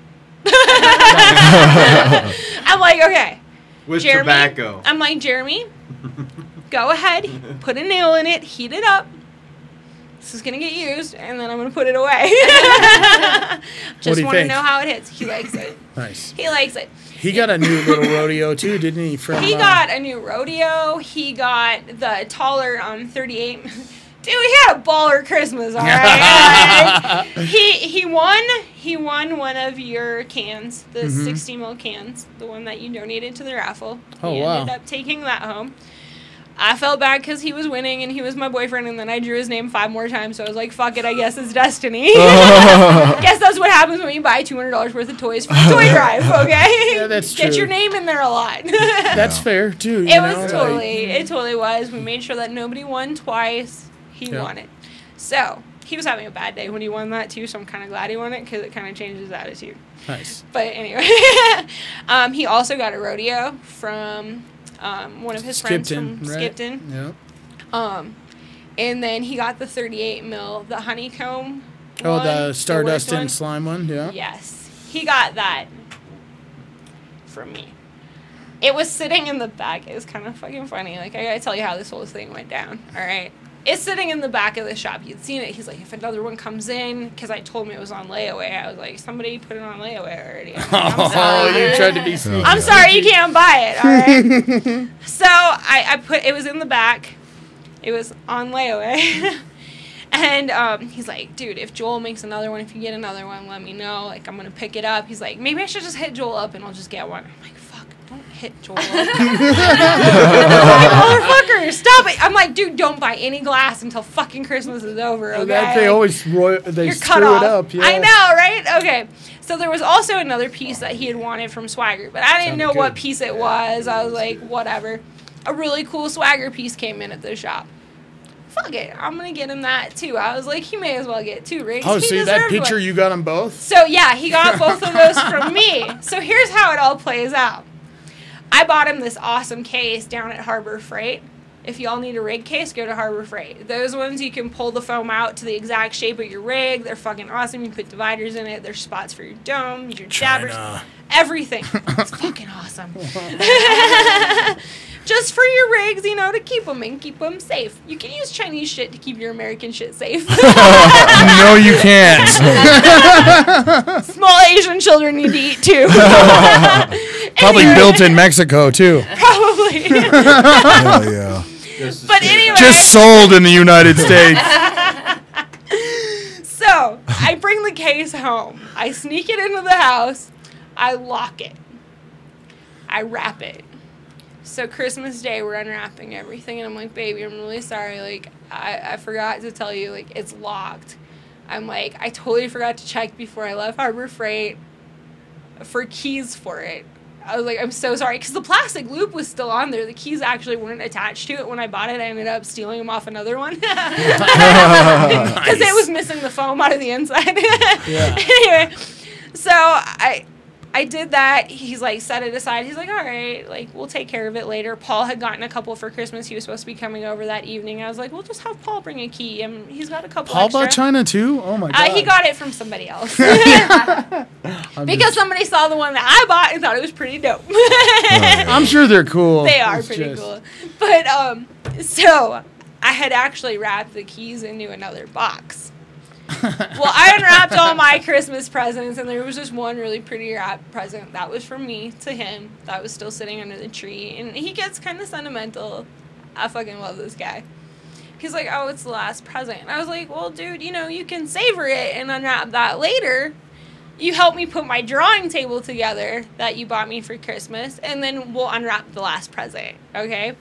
I'm like, okay. With Jeremy, tobacco. I'm like, "Jeremy, go ahead, put a nail in it, heat it up. This is going to get used, and then I'm going to put it away." Just want to know how it hits. He likes it. Nice. He likes it. He got a new little rodeo, too, didn't he? He got a new rodeo. He got the taller 38. Dude, he had a baller Christmas, all right? He won one of your cans, the 60 ml cans, the one that you donated to the raffle. Oh, he wow. ended up taking that home. I felt bad because he was winning and he was my boyfriend, and then I drew his name 5 more times, so I was like, fuck it, I guess it's destiny. Guess that's what happens when you buy $200 worth of toys for the toy drive, okay? Yeah, that's true. Get your name in there a lot. That's fair, too. It totally was. We made sure that nobody won twice. He won it. So he was having a bad day when he won that too, so I'm kind of glad he won it because it kind of changed his attitude. Nice. But anyway, he also got a rodeo from one of his friends from Skipton. Yeah. And then he got the 38 mil, the honeycomb. Oh, one, the Stardust and and Slime one, yeah. Yes, he got that from me. It was sitting in the back. It was kind of fucking funny. Like, I gotta tell you how this whole thing went down. All right. It's sitting in the back of the shop. You'd seen it. He's like, if another one comes in, because I told him it was on layaway. I was like, somebody put it on layaway already. I'm sorry. You tried to be sneaky. I'm sorry, you can't buy it. All right. So I put it was in the back. It was on layaway. And he's like, dude, if Joel makes another one, if you get another one, let me know. Like, I'm gonna pick it up. He's like, maybe I should just hit Joel up and I'll just get one. I'm like, fuck, don't hit Joel up. Motherfucker, stop it. I'm like, dude, don't buy any glass until fucking Christmas is over, okay? They always You're screw it up. Yeah. I know, right? Okay. So there was also another piece that he had wanted from Swagger, but I didn't know what piece it was. I was like, whatever. A really cool Swagger piece came in at the shop. Fuck it, I'm gonna get him that too. I was like, he may as well get 2 rings. Oh, see that picture, you got them both? So yeah, he got both of those from me. So here's how it all plays out. I bought him this awesome case down at Harbor Freight. If y'all need a rig case, go to Harbor Freight. Those ones you can pull the foam out to the exact shape of your rig. They're fucking awesome. You put dividers in it. There's spots for your dome, your jabbers, everything. It's fucking awesome. Just for your rigs, you know, to keep them and keep them safe. You can use Chinese shit to keep your American shit safe. No, you can't. Small Asian children need to eat too. Probably built in Mexico too. Probably. Hell yeah. But anyway. Just sold in the United States. So, I bring the case home. I sneak it into the house. I lock it. I wrap it. So Christmas Day, we're unwrapping everything, and I'm like, baby, I'm really sorry. Like, I forgot to tell you, like, it's locked. I'm like, I totally forgot to check before I left Harbor Freight for keys for it. I was like, I'm so sorry, because the plastic loop was still on there. The keys actually weren't attached to it when I bought it. I ended up stealing them off another one because it was missing the foam out of the inside. Anyway, so I did that. He's like, set it aside. He's like, all right, like, we'll take care of it later. Paul had gotten a couple for Christmas. He was supposed to be coming over that evening. I was like, we'll just have Paul bring a key. And he's got a couple Paul extra. bought China too? Oh my God. He got it from somebody else. Because somebody saw the one that I bought and thought it was pretty dope. I'm sure they're cool. They are pretty cool. But, so I had actually wrapped the keys into another box. Well, I unwrapped all my Christmas presents, and there was just one really pretty wrapped present that was from me to him that was still sitting under the tree, and he gets kind of sentimental. I fucking love this guy. He's like, oh, it's the last present. And I was like, well, dude, you know, you can savor it and unwrap that later. You helped me put my drawing table together that you bought me for Christmas, and then we'll unwrap the last present, okay?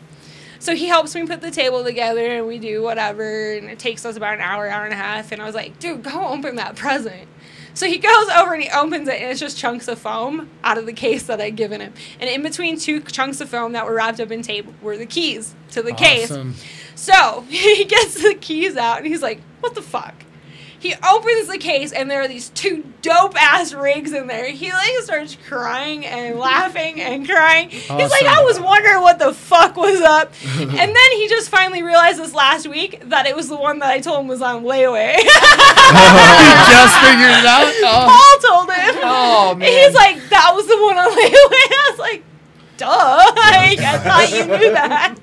So he helps me put the table together, and we do whatever, and it takes us about an hour, hour and a half, and I was like, dude, go open that present. So he goes over and he opens it, and it's just chunks of foam out of the case that I'd given him. And in between 2 chunks of foam that were wrapped up in tape were the keys to the case. So he gets the keys out, and he's like, what the fuck? He opens the case, and there are these 2 dope-ass rigs in there. He, like, starts crying and laughing and crying. Awesome. He's like, I was wondering what the fuck was up. And then he just finally realized this last week that it was the one that I told him was on layaway. He just figured it out? Oh. Paul told him. Oh, man. He's like, that was the one on layaway. I was like, duh. Like, I thought you knew that.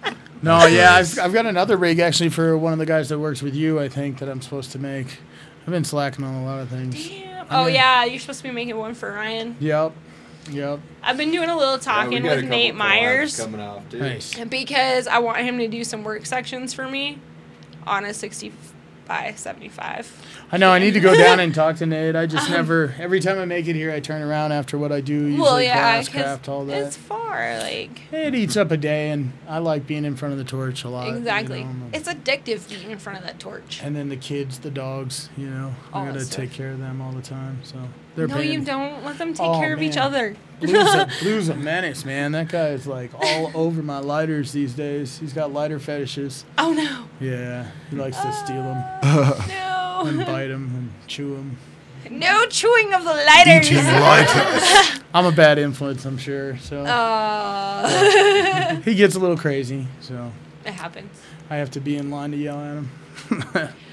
No, yeah, I've got another rig, actually, for one of the guys that works with you, I think, that I'm supposed to make. I've been slacking on a lot of things. Damn. Oh, yeah, you're supposed to be making one for Ryan. Yep. I've been doing a little talking with Nate Myers. Coming off, too. Nice. Because I want him to do some work sections for me on a 60 by 75. I know, I need to go down and talk to Nate. I just never, every time I make it here, I turn around after what I do. Usually glass, craft, all that. It's far, like. It eats up a day, and I like being in front of the torch a lot. Exactly. You know? It's addictive being in front of that torch. And then the kids, the dogs, you know. I got to take care of them all the time, so. They're no, you don't. Let them take care of each other. Blue's a menace, man. That guy is like all over my lighters these days. He's got lighter fetishes. Oh, no. Yeah, he likes to steal them. No. no. And bite them and chew them. No chewing of the lighters. I'm a bad influence, I'm sure. So he gets a little crazy. So it happens. I have to be in line to yell at him.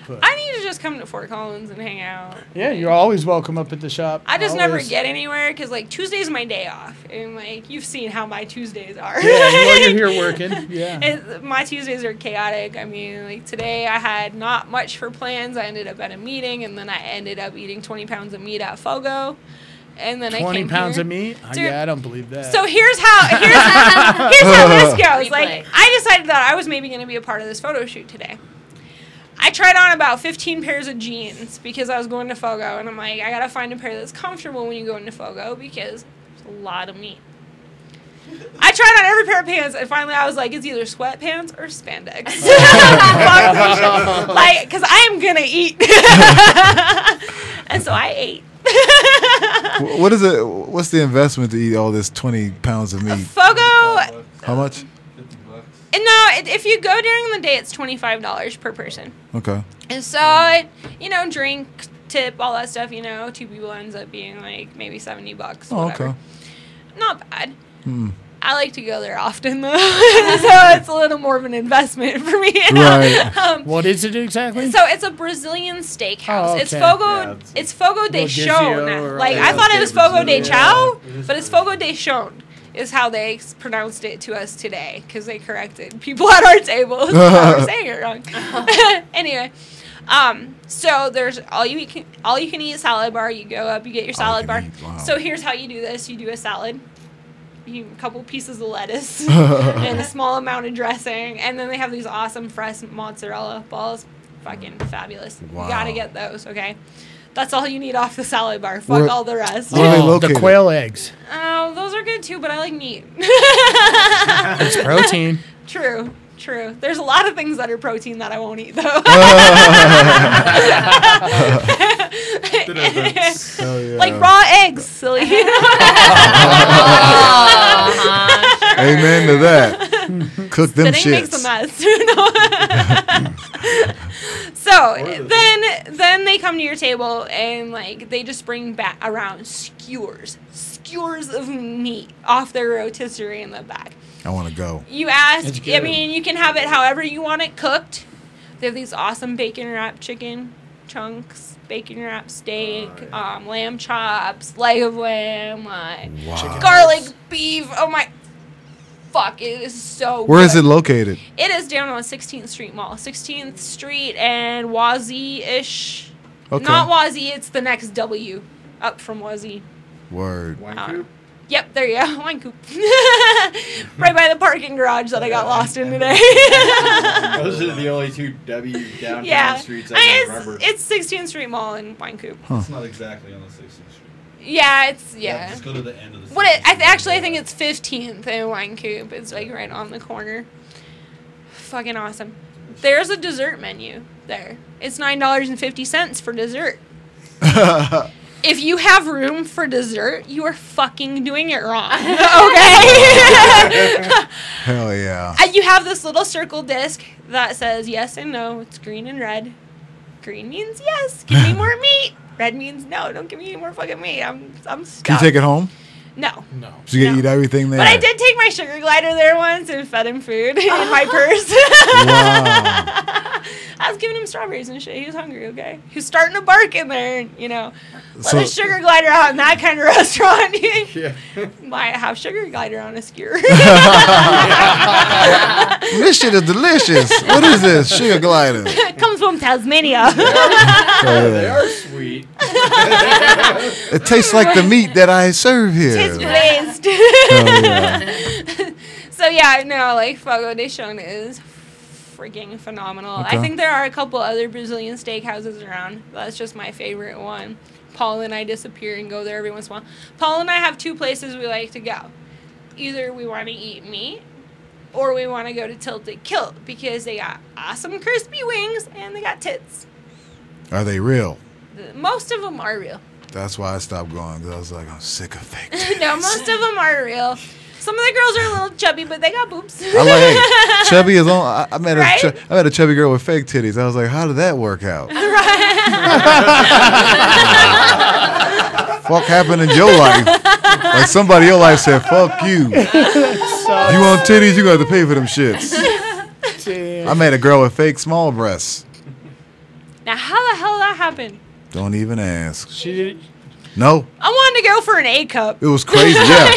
I need to just come to Fort Collins and hang out. Yeah, you're always welcome up at the shop. I just never get anywhere because, like, Tuesday's my day off. And, like, you've seen how my Tuesdays are. Yeah, well, you're here working. Yeah. My Tuesdays are chaotic. I mean, like, today I had not much for plans. I ended up at a meeting, and then I ended up eating 20 pounds of meat at Fogo. And then 20 pounds of meat? Dude, yeah, I don't believe that. So here's how this goes. Like, I decided that I was maybe going to be a part of this photo shoot today. I tried on about 15 pairs of jeans because I was going to Fogo, and I'm like, I gotta find a pair that's comfortable when you go into Fogo because there's a lot of meat. I tried on every pair of pants, and finally I was like, it's either sweatpants or spandex. Like, because I am gonna eat. And so I ate. What is it? What's the investment to eat all this 20 pounds of meat? Fogo. How much? No, if you go during the day, it's $25 per person. Okay. And so, drink, tip, all that stuff, 2 people ends up being like maybe $70. Oh, whatever. okay. Not bad. I like to go there often, though. So it's a little more of an investment for me. Right. What is it exactly? So it's a Brazilian steakhouse. Oh, okay. It's Fogo. It's Fogo de Chão. Like, I thought it was Fogo de Chão, but it's Fogo de Chão. Is how they pronounced it to us today because they corrected people at our table. So we're saying it wrong. Anyway, so there's all you can eat salad bar. You go up, you get your salad bar. Wow. So here's how you do this: you do a salad, a couple pieces of lettuce, and a small amount of dressing, and then they have these awesome fresh mozzarella balls. Fucking fabulous. Wow. You gotta get those. Okay. That's all you need off the salad bar. Fuck all the rest. Where are they located? The quail eggs. Oh, those are good too, but I like meat. It's protein. True. There's a lot of things that are protein that I won't eat, though. Like raw eggs, silly. Amen to that. Cook them Sitting shits. makes a mess. So then they come to your table and like they just bring back around skewers of meat off their rotisserie in the back. I want to go. You ask. I mean, you can have it however you want it cooked. They have these awesome bacon wrapped chicken chunks, bacon wrapped steak, lamb chops, leg of lamb, garlic beef. Oh my. Fuck, it is so good. Where is it located? It is down on 16th Street Mall. 16th Street and Wazee-ish. Okay. Not Wazee, it's the next W up from Wazee. Word. Yep, there you go. Wine Coop. Right by the parking garage that I got lost in today. Those are the only 2 W downtown streets I can remember. It's 16th Street Mall and Wine Coop. It's not exactly on the 16th Street. Yeah, it's just go to the end of the. I think it's 15th and Wine Coop. It's like right on the corner. Fucking awesome. There's a dessert menu there. It's $9.50 for dessert. If you have room for dessert, you are fucking doing it wrong. Okay? Hell yeah. You have this little circle disc that says yes and no. It's green and red. Green means yes. Give me more meat. Red means no. Don't give me any more fucking meat. I'm stuck. Can you take it home? No. So you can eat everything there. But I did take my sugar glider there once and fed him food in my purse. Wow. I was giving him strawberries and shit. He was hungry, okay? He was starting to bark in there, Let a sugar glider out in that kind of restaurant. Might have sugar glider on a skewer. This shit is delicious. What is this? Sugar glider. Comes from Tasmania. They are sweet. It tastes like the meat that I serve here. It's glazed. So Fogo de Chão is freaking phenomenal. Okay. I think there are a couple other Brazilian steakhouses around. That's just my favorite one. Paul and I disappear and go there every once in a while. Paul and I have 2 places we like to go. Either we want to eat meat or we want to go to Tilted Kilt because they got awesome crispy wings and they got tits. Are they real? Most of them are real. That's why I stopped going, because I was like, I'm sick of fake titties. No, most of them are real. Some of the girls are a little chubby, but they got boobs. Chubby is on. I met a chubby girl with fake titties. I was like, how did that work out? Right. Fuck happened in your life? Like somebody in your life said, "Fuck you." You want titties? You got to pay for them shits. Damn. I met a girl with fake small breasts. Now, how the hell did that happen? Don't even ask. She did. No. I wanted to go for an A cup. It was crazy, yeah.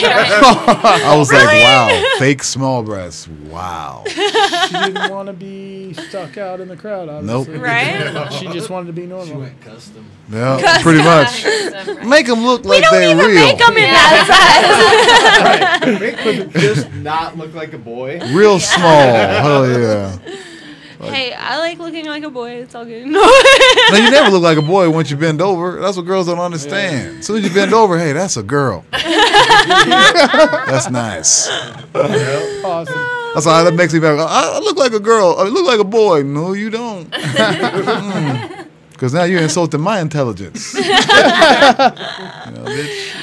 I was like, wow, fake small breasts. Wow. She didn't want to be stuck out in the crowd, obviously. Nope. Right? She just wanted to be normal. She went custom. Yeah, pretty much. Make them look like they're real. We don't even make them in that size. Make them just not look like a boy. Real small. Hell yeah. Hey, I like looking like a boy. It's all good. No, you never look like a boy once you bend over. That's what girls don't understand. As soon as you bend over, hey, that's a girl. That's nice. Awesome. That's why that makes me back. I look like a girl. I look like a boy. No, you don't. Because now you're insulting my intelligence. Bitch.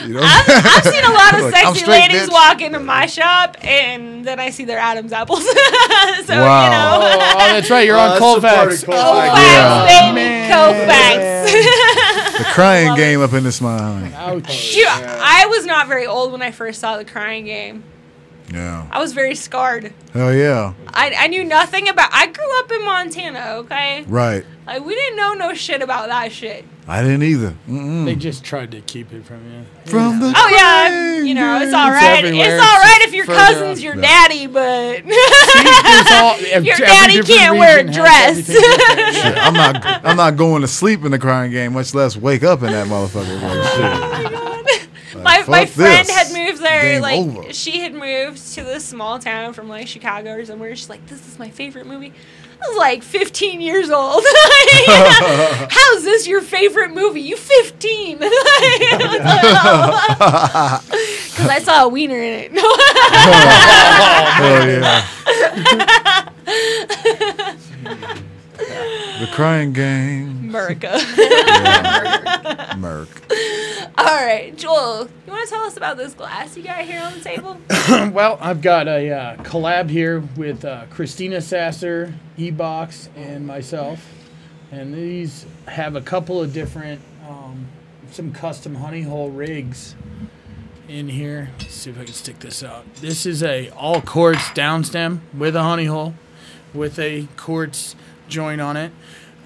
I've seen a lot of Like, sexy I'm straight, ladies bitch. walk into my shop, and then I see their Adam's apples. So, Wow. you know. Oh, that's right. You're on Colfax. Colfax, baby. Colfax. The crying game up in this mind. Ouch. Dude, I was not very old when I first saw The Crying Game. Yeah. I was very scarred. Hell yeah. I knew nothing about. I grew up in Montana. Okay. Right. Like we didn't know no shit about that shit. I didn't either. They just tried to keep it from you. From the Oh yeah, you know it's all right. everywhere. It's all right It's if your further cousin's up. your Yeah. daddy, but your Every daddy different can't wear a region has dress. everything different. Shit, I'm not going to sleep in the crying game, much less wake up in that motherfucker. Like, shit. My fuck friend this. had moved there. Game Like over. she had moved to this small town from like Chicago or somewhere. She's like, "This is my favorite movie." I was like 15 years old. How's this your favorite movie? You 15? Because I saw a wiener in it. Hell yeah. The crying game. America. Yeah. Merc. All right, Joel, you want to tell us about this glass you got here on the table? Well, I've got a collab here with Christina Sasser, E-Box, and myself. And these have a couple of different, some custom honey hole rigs in here. Let's see if I can stick this out. This is a all quartz down stem with a honey hole with a quartz joint on it.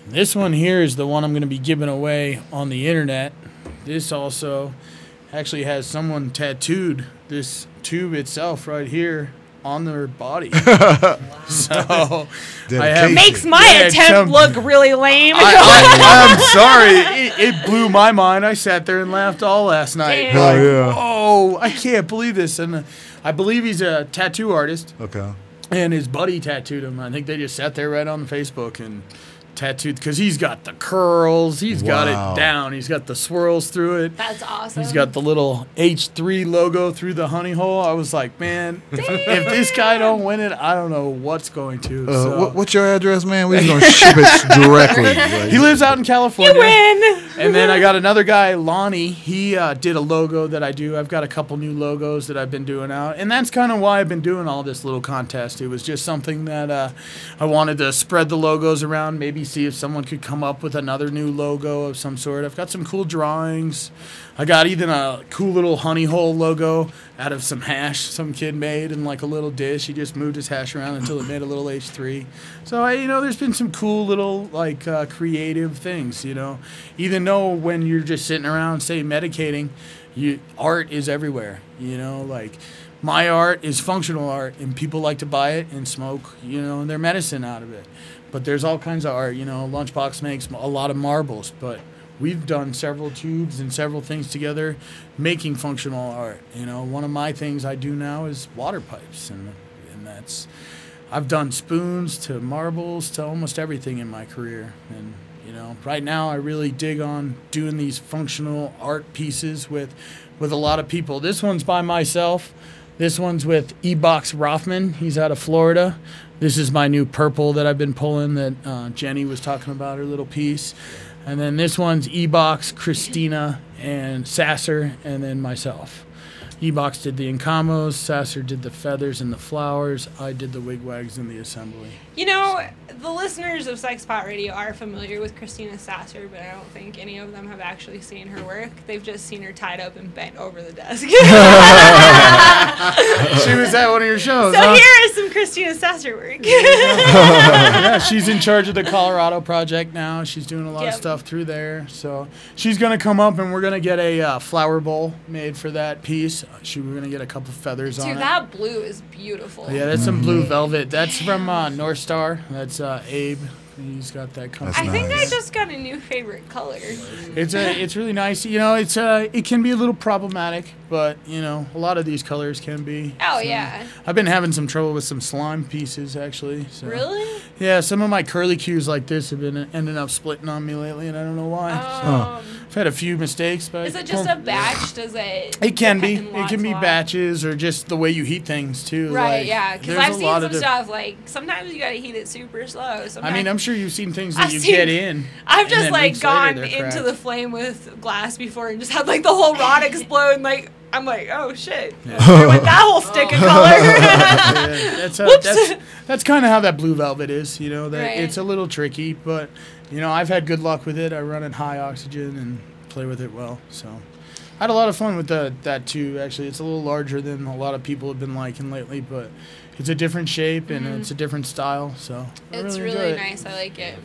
This one here is the one I'm going to be giving away on the internet. This also actually has someone tattooed this tube itself right here on their body. So makes my attempt look really lame. I'm sorry. It blew my mind. I sat there and laughed all last night. Damn. Like, yeah. oh, I can't believe this. And I believe he's a tattoo artist. Okay. And his buddy tattooed him. I think they just sat there right on Facebook and tattooed, because he's got the curls, he's got it down, he's got the swirls through it. That's awesome. He's got the little H3 logo through the honey hole. I was like, man, if this guy don't win it, I don't know what's going to. So. What's your address, man? We're going to ship it directly. Like, He lives out in California. You win. And then I got another guy, Lonnie. He did a logo that I do. I've got a couple new logos that I've been doing out. And that's kind of why I've been doing all this little contest. It was just something that I wanted to spread the logos around, maybe see if someone could come up with another new logo of some sort. I've got some cool drawings. I got even a cool little honey hole logo out of some hash some kid made in like a little dish. He just moved his hash around until it made a little H3. So, there's been some cool little like creative things, Even though when you're just sitting around, say, medicating, art is everywhere, like my art is functional art and people like to buy it and smoke, their medicine out of it. But there's all kinds of art, Lunchbox makes a lot of marbles, but we've done several tubes and several things together making functional art. One of my things I do now is water pipes, and that's, I've done spoons to marbles to almost everything in my career. And, right now I really dig on doing these functional art pieces with a lot of people. This one's by myself. This one's with E-Box Rothman. He's out of Florida. This is my new purple that I've been pulling that Jenny was talking about, her little piece. And then this one's E-Box, Christina, and Sasser, and then myself. E-Box did the encamos, Sasser did the feathers and the flowers, I did the wigwags and the assembly. You know, the listeners of Sex Pot Radio are familiar with Christina Sasser, but I don't think any of them have actually seen her work. They've just seen her tied up and bent over the desk. She was at one of your shows, So here is some Christina Sasser work. Yeah, she's in charge of the Colorado project now. She's doing a lot of stuff through there. So she's going to come up and we're going to get a flower bowl made for that piece. We're going to get a couple feathers on it. Dude, that blue is beautiful. Yeah, that's some blue velvet. That's from North Star. That's Abe. He's got that company. I think I just got a new favorite color. It's really nice. You know, it can be a little problematic, but you know, a lot of these colors can be. Oh yeah. I've been having some trouble with some slime pieces actually. So. Really? Yeah, some of my curly cues like this have been ending up splitting on me lately, and I don't know why. I've had a few mistakes, but Is it just a batch? Does it? It can be. depend It can be lots? batches or just the way you heat things too. Right. Like, Yeah. Because there's I've a seen lot some of stuff like sometimes you gotta heat it super slow. I mean, I'm sure you've seen things that I've you seen- get in. I've and just then like weeks later gone they're into cracked. the flame with glass before and just had like the whole rod explode. And, like I'm like, oh shit, Yeah. there went that whole stick of color. Yeah, that's kind of how that blue velvet is. You know, that Right. it's a little tricky, but you know, I've had good luck with it. I run it high oxygen and play with it well. So I had a lot of fun with that too. Actually, it's a little larger than a lot of people have been liking lately, but it's a different shape and it's a different style. So I It's really, really enjoy it. nice. I like it.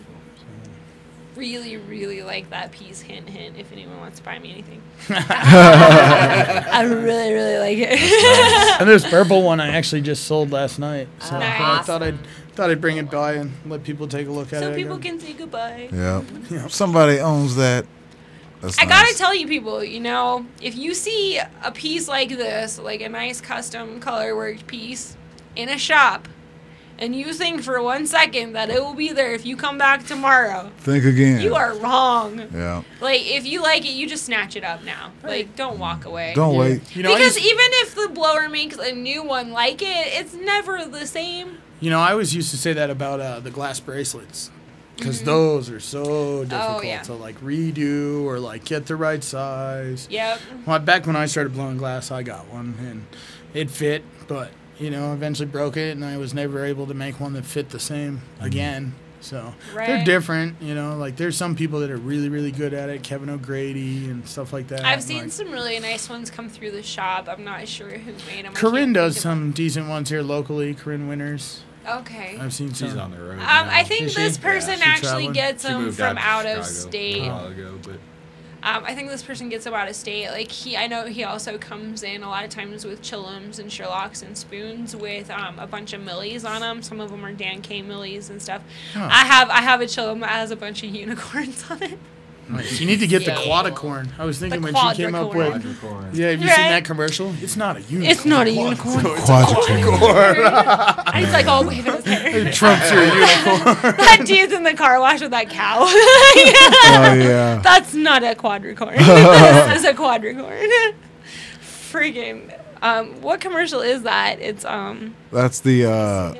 Really, really like that piece. Hint, hint. If anyone wants to buy me anything, I really, really like it. And this purple one I actually just sold last night. So Nice. I thought I'd bring it by and let people take a look at So it. people can say goodbye. Yeah. Somebody owns that. That's I nice. gotta tell you people, you know, if you see a piece like this, like a nice custom color worked piece in a shop, and you think for 1 second that it will be there if you come back tomorrow, Think again. you are wrong. Yeah. Like, if you like it, you just snatch it up now. Like, don't walk away. Don't wait. You know, Because even if the blower makes a new one like it, it's never the same. You know, I always used to say that about the glass bracelets. Because those are so difficult yeah. to like redo or like get the right size. Yep. Well, back when I started blowing glass, I got one and it fit, but you know, eventually broke it, and I was never able to make one that fit the same again. So they're Right. different, you know. Like there's some people that are really, really good at it, Kevin O'Grady and stuff like that. I've seen like, some really nice ones come through the shop. I'm not sure who made them. Corinne does some decent ones here locally. Corinne Winters. Okay. I've seen some. She's on the road. I think Is she? this person Yeah, she actually traveling? gets She them moved from out out to of Chicago state. a while ago, but I think this person gets them out of state. Like I know he also comes in a lot of times with chillums and Sherlocks and spoons with a bunch of millies on them. Some of them are Dan K millies and stuff. Huh. I have a chillum that has a bunch of unicorns on it. Nice. You need to get the Yeah. quadicorn. I was thinking The when she came up with. Quadricorn. Yeah, have you Right. seen that commercial? It's not a unicorn. It's not a unicorn. It's a quadricorn. And he's like all waving his hair. Trumps your unicorn. That dude's in the car wash with that cow. Oh, yeah. That's not a quadricorn. This is a quadricorn. Friggin'. What commercial is that? It's That's the Yeah.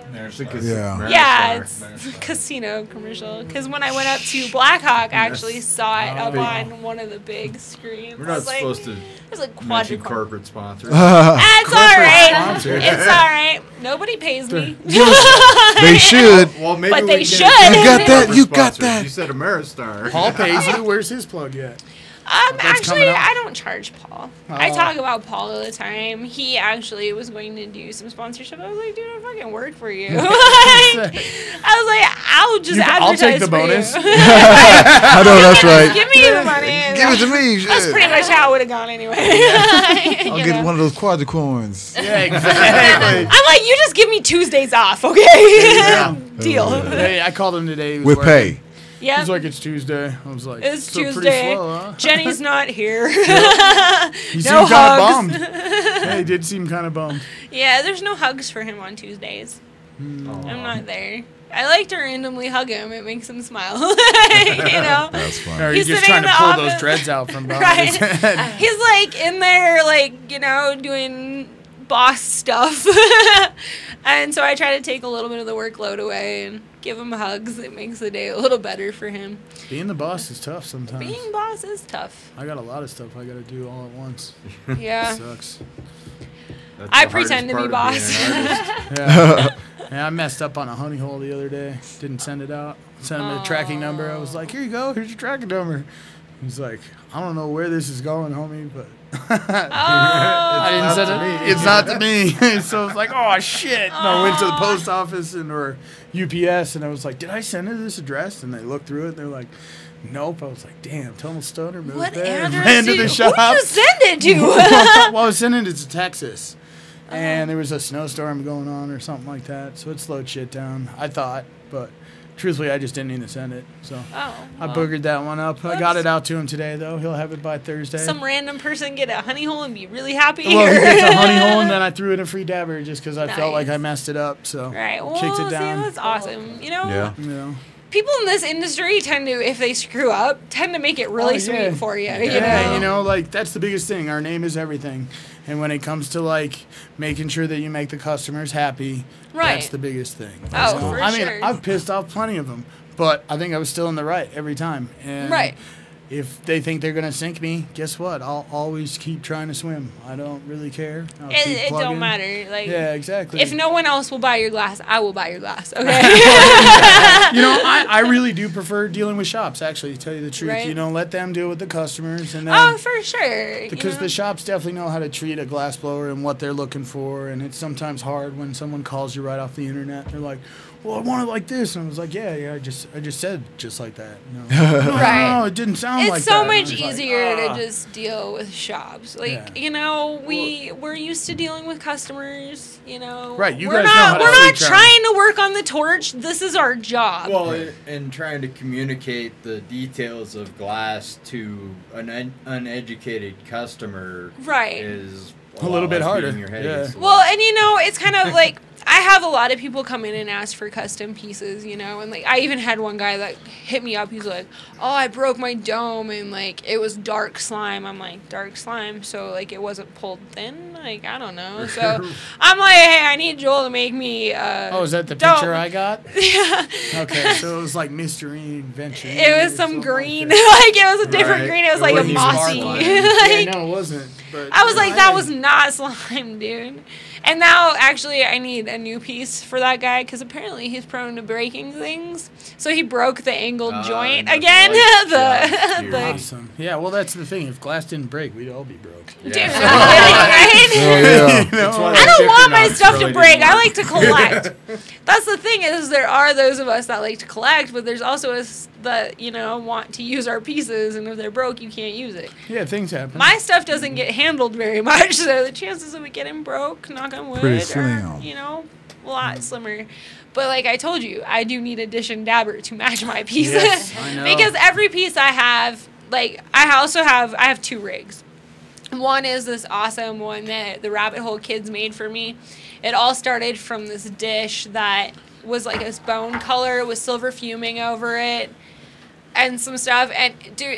yeah, it's casino commercial. Because when I went up to Blackhawk, I actually saw it up on one of the big screens. We're I not was like, supposed to there's like mention quadricorn. corporate sponsors. That's all right. sponsor. It's all right. Nobody pays me. They should. Well, maybe But we they can should. get You got that, corporate you got sponsors. that. You said Ameristar. Paul pays you. Where's his plug yet? That's Actually, coming up? I don't charge Paul. I Oh. talk about Paul all the time. He actually was going to do some sponsorship. I was like, dude, I fucking work for you. I was like, I'll just I'll advertise take the for bonus. you. I know that's right. Give me the money. Give it to me. That's shit. pretty much how it would have gone anyway. I'll You get know? one of those quadricorns. Yeah, exactly. I'm like, you just give me Tuesdays off, okay? Yeah. Deal. Hey, I called him today. He was With working. pay. Yeah. He's like, it's Tuesday. I was like, It's so pretty Tuesday. slow, huh? Jenny's not here. He No seemed kind of hugs. bummed. Yeah, he did seem kind of bummed. Yeah, there's no hugs for him on Tuesdays. I'm not there. I like to randomly hug him. It makes him smile. You know? That's fine. Or He's he's just sitting trying in to the pull office. those dreads out from behind Right. his head. He's like in there, like, you know, doing boss stuff. And so I try to take a little bit of the workload away and give him hugs. It makes the day a little better for him. Being the boss is tough sometimes. Being boss is tough. I got a lot of stuff I got to do all at once. Yeah. It sucks. I pretend to be boss. Yeah. Yeah, I messed up on a honey hole the other day. Didn't send it out. Sent him a tracking number. I was like, here you go. Here's your tracking number. He's like, I don't know where this is going, homie, but I didn't send it. It's not to me. So I was like, oh, shit. And I went to the post office or UPS, and I was like, did I send it to this address? And they looked through it, and they're like, nope. I was like, damn, Tunnel Stoner moved what there. Address Ran to the shop. Who'd you send it to? Well, I was sending it to Texas. And there was a snowstorm going on or something like that. So it slowed shit down, I thought. But truthfully, I just didn't need to send it. So I boogered that one up. I got it out to him today, though. He'll have it by Thursday. Some random person get a honey hole and be really happy. Well, he gets a honey hole, and then I threw in a free dabber just because I felt like I messed it up. So kicked it down. See, that's awesome. You know? Yeah. You know. People in this industry tend to, if they screw up, tend to make it really sweet for you. Yeah, you know, like that's the biggest thing. Our name is everything. And when it comes to like making sure that you make the customers happy, that's the biggest thing. Oh, for I mean, sure. I've pissed off plenty of them, but I think I was still in the right every time. And if they think they're going to sink me, guess what? I'll always keep trying to swim. I don't really care. It don't matter. Like, yeah, exactly. If no one else will buy your glass, I will buy your glass. Okay. You know, I really do prefer dealing with shops, actually, to tell you the truth. Right. You know, let them deal with the customers. And then, for sure. Because the shops definitely know how to treat a glass blower and what they're looking for. And it's sometimes hard when someone calls you right off the internet. They're like, well, I want it like this. And I was like, yeah, I just said just like that. No, it didn't sound like that. It's so much easier to just deal with shops. Like, you know, we're used to dealing with customers, you know. Right, we're not trying to work on the torch. This is our job. Well, and trying to communicate the details of glass to an uneducated customer is a little bit harder. Well, and you know, it's kind of like I have a lot of people come in and ask for custom pieces, you know, and like I even had one guy that hit me up. He's like, "Oh, I broke my dome and like it was dark slime." I'm like, "Dark slime?" So like it wasn't pulled thin? Like I don't know. So I'm like, "Hey, I need Joel to make me." Is that the dome. picture I got? Yeah. Okay, so it was like Mystery Adventure. It was some green, like it was a different green. It was like a mossy. Yeah, no, it wasn't. But I was like, that was not slime, dude. And now, actually, I need a new piece for that guy because apparently he's prone to breaking things. So he broke the angled joint again. Awesome. Yeah, well, that's the thing. If glass didn't break, we'd all be broke. Dude, I'm kidding, right? I don't want my stuff to break. I like to collect. That's the thing is there are those of us that like to collect, but there's also us that, you know, want to use our pieces, and if they're broke, you can't use it. Yeah, things happen. My stuff doesn't get handled very much, so the chances of it getting broke, knock on wood, are, you know, a lot slimmer. But like I told you, I do need a dish and dabber to match my pieces. Yes, I know. Because every piece I have, like I have 2 rigs. One is this awesome one that the Rabbit Hole kids made for me. It all started from this dish that was like this bone color with silver fuming over it and some stuff. And dude,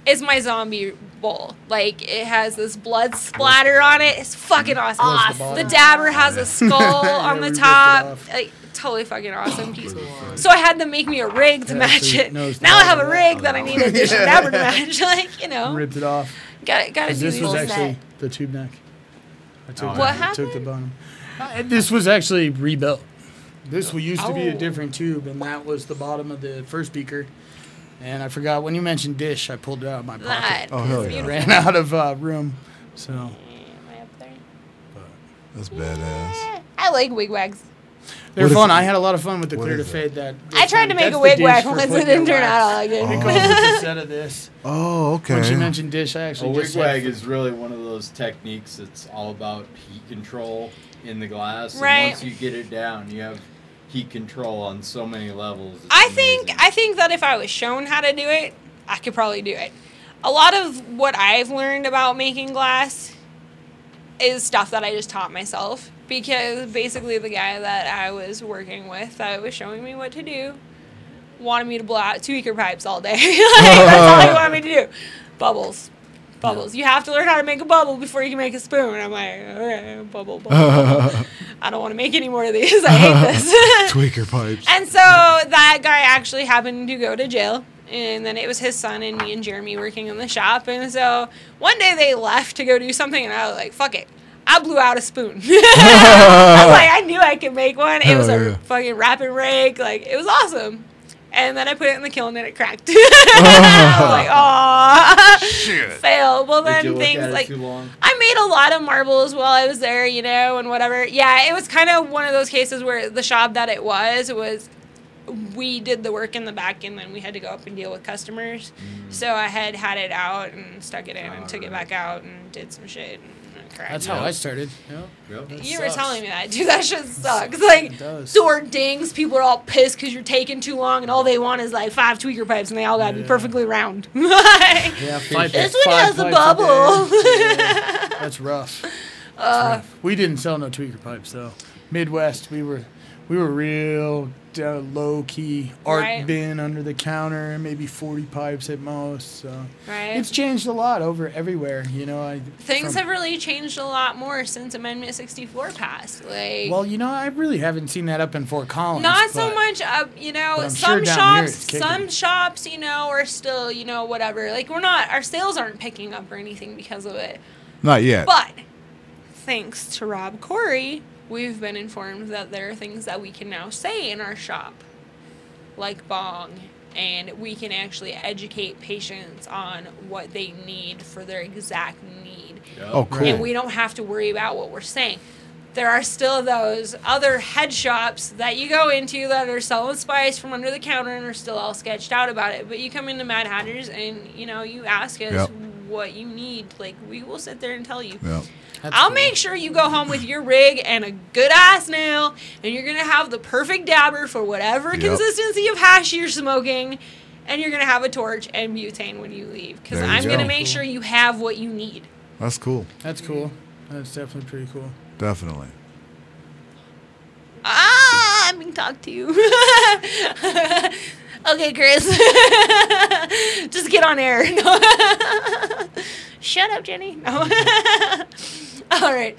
it's my zombie bowl. Like it has this blood splatter on it. It's fucking awesome. The dabber has a skull on the top. Like totally fucking awesome piece. So I had them make me a rig to match it. Now I have a rig that I need a dish and dabber to match. Like, you know. Ripped it off. Gotta do this these was things. actually the tube neck. What happened? Took the bone. This was actually rebuilt. This used to be a different tube, and that was the bottom of the first beaker. And I forgot, when you mentioned dish, I pulled it out of my pocket. Oh, hell yeah. Ran out of room. So. Am I up there? That's badass. I like wigwags. They're fun. I had a lot of fun with the clear to fade. I tried to make a wigwag once. It didn't turn out all good. It comes with a set of this. Oh, okay. When she mentioned dish, I actually just wigwag is really one of those techniques that's all about heat control in the glass. Right. And once you get it down, you have heat control on so many levels. I think that if I was shown how to do it, I could probably do it. A lot of what I've learned about making glass is stuff that I just taught myself. Because basically the guy that I was working with that was showing me what to do wanted me to blow out tweaker pipes all day. That's all he wanted me to do. Bubbles. Bubbles. You have to learn how to make a bubble before you can make a spoon. I'm like, okay, bubble. I don't want to make any more of these. I hate this. Tweaker pipes. And so that guy actually happened to go to jail. And then it was his son and me and Jeremy working in the shop. And so one day they left to go do something, and I was like, fuck it. I blew out a spoon. I was like, I knew I could make one. It was a fucking wrap and rake. Like, it was awesome. And then I put it in the kiln and it cracked. I was like, aw. Shit. Fail. Well, then things like, I made a lot of marbles while I was there, you know, and whatever. Yeah, it was kind of one of those cases where the shop that it was we did the work in the back and then we had to go up and deal with customers. So I had it out and stuck it in and took it back out and did some shit. That's how I started. You were telling me that, dude. That shit sucks. Like, door dings. People are all pissed because you're taking too long, and all they want is like 5 tweaker pipes, and they all gotta be perfectly round. Like, this one has a bubble. That's rough. We didn't sell no tweaker pipes though. Midwest, we were real low key art bin under the counter, maybe 40 pipes at most. So it's changed a lot over everywhere. You know, things have really changed a lot more since Amendment 64 passed. Like, well, you know, I really haven't seen that up in Fort Collins. Not so much. You know, some shops, you know, are still, you know, whatever. Like, our sales aren't picking up or anything because of it. Not yet. But thanks to Rob Corey, we've been informed that there are things that we can now say in our shop, like bong, and we can actually educate patients on what they need for their exact need. Oh, cool. And we don't have to worry about what we're saying. There are still those other head shops that you go into that are selling spice from under the counter and are still all sketched out about it. But you come into Mad Hatters and, you know, you ask us what you need. Like, we will sit there and tell you. Yep. I'll make sure you go home with your rig and a good ass nail, and you're gonna have the perfect dabber for whatever consistency of hash you're smoking, and you're gonna have a torch and butane when you leave. Because I'm gonna make sure you have what you need. That's cool. That's cool. That's definitely pretty cool. Definitely. I'm being talked to. Okay, Chris. Just get on air. No. Shut up, Jenny. No. All right.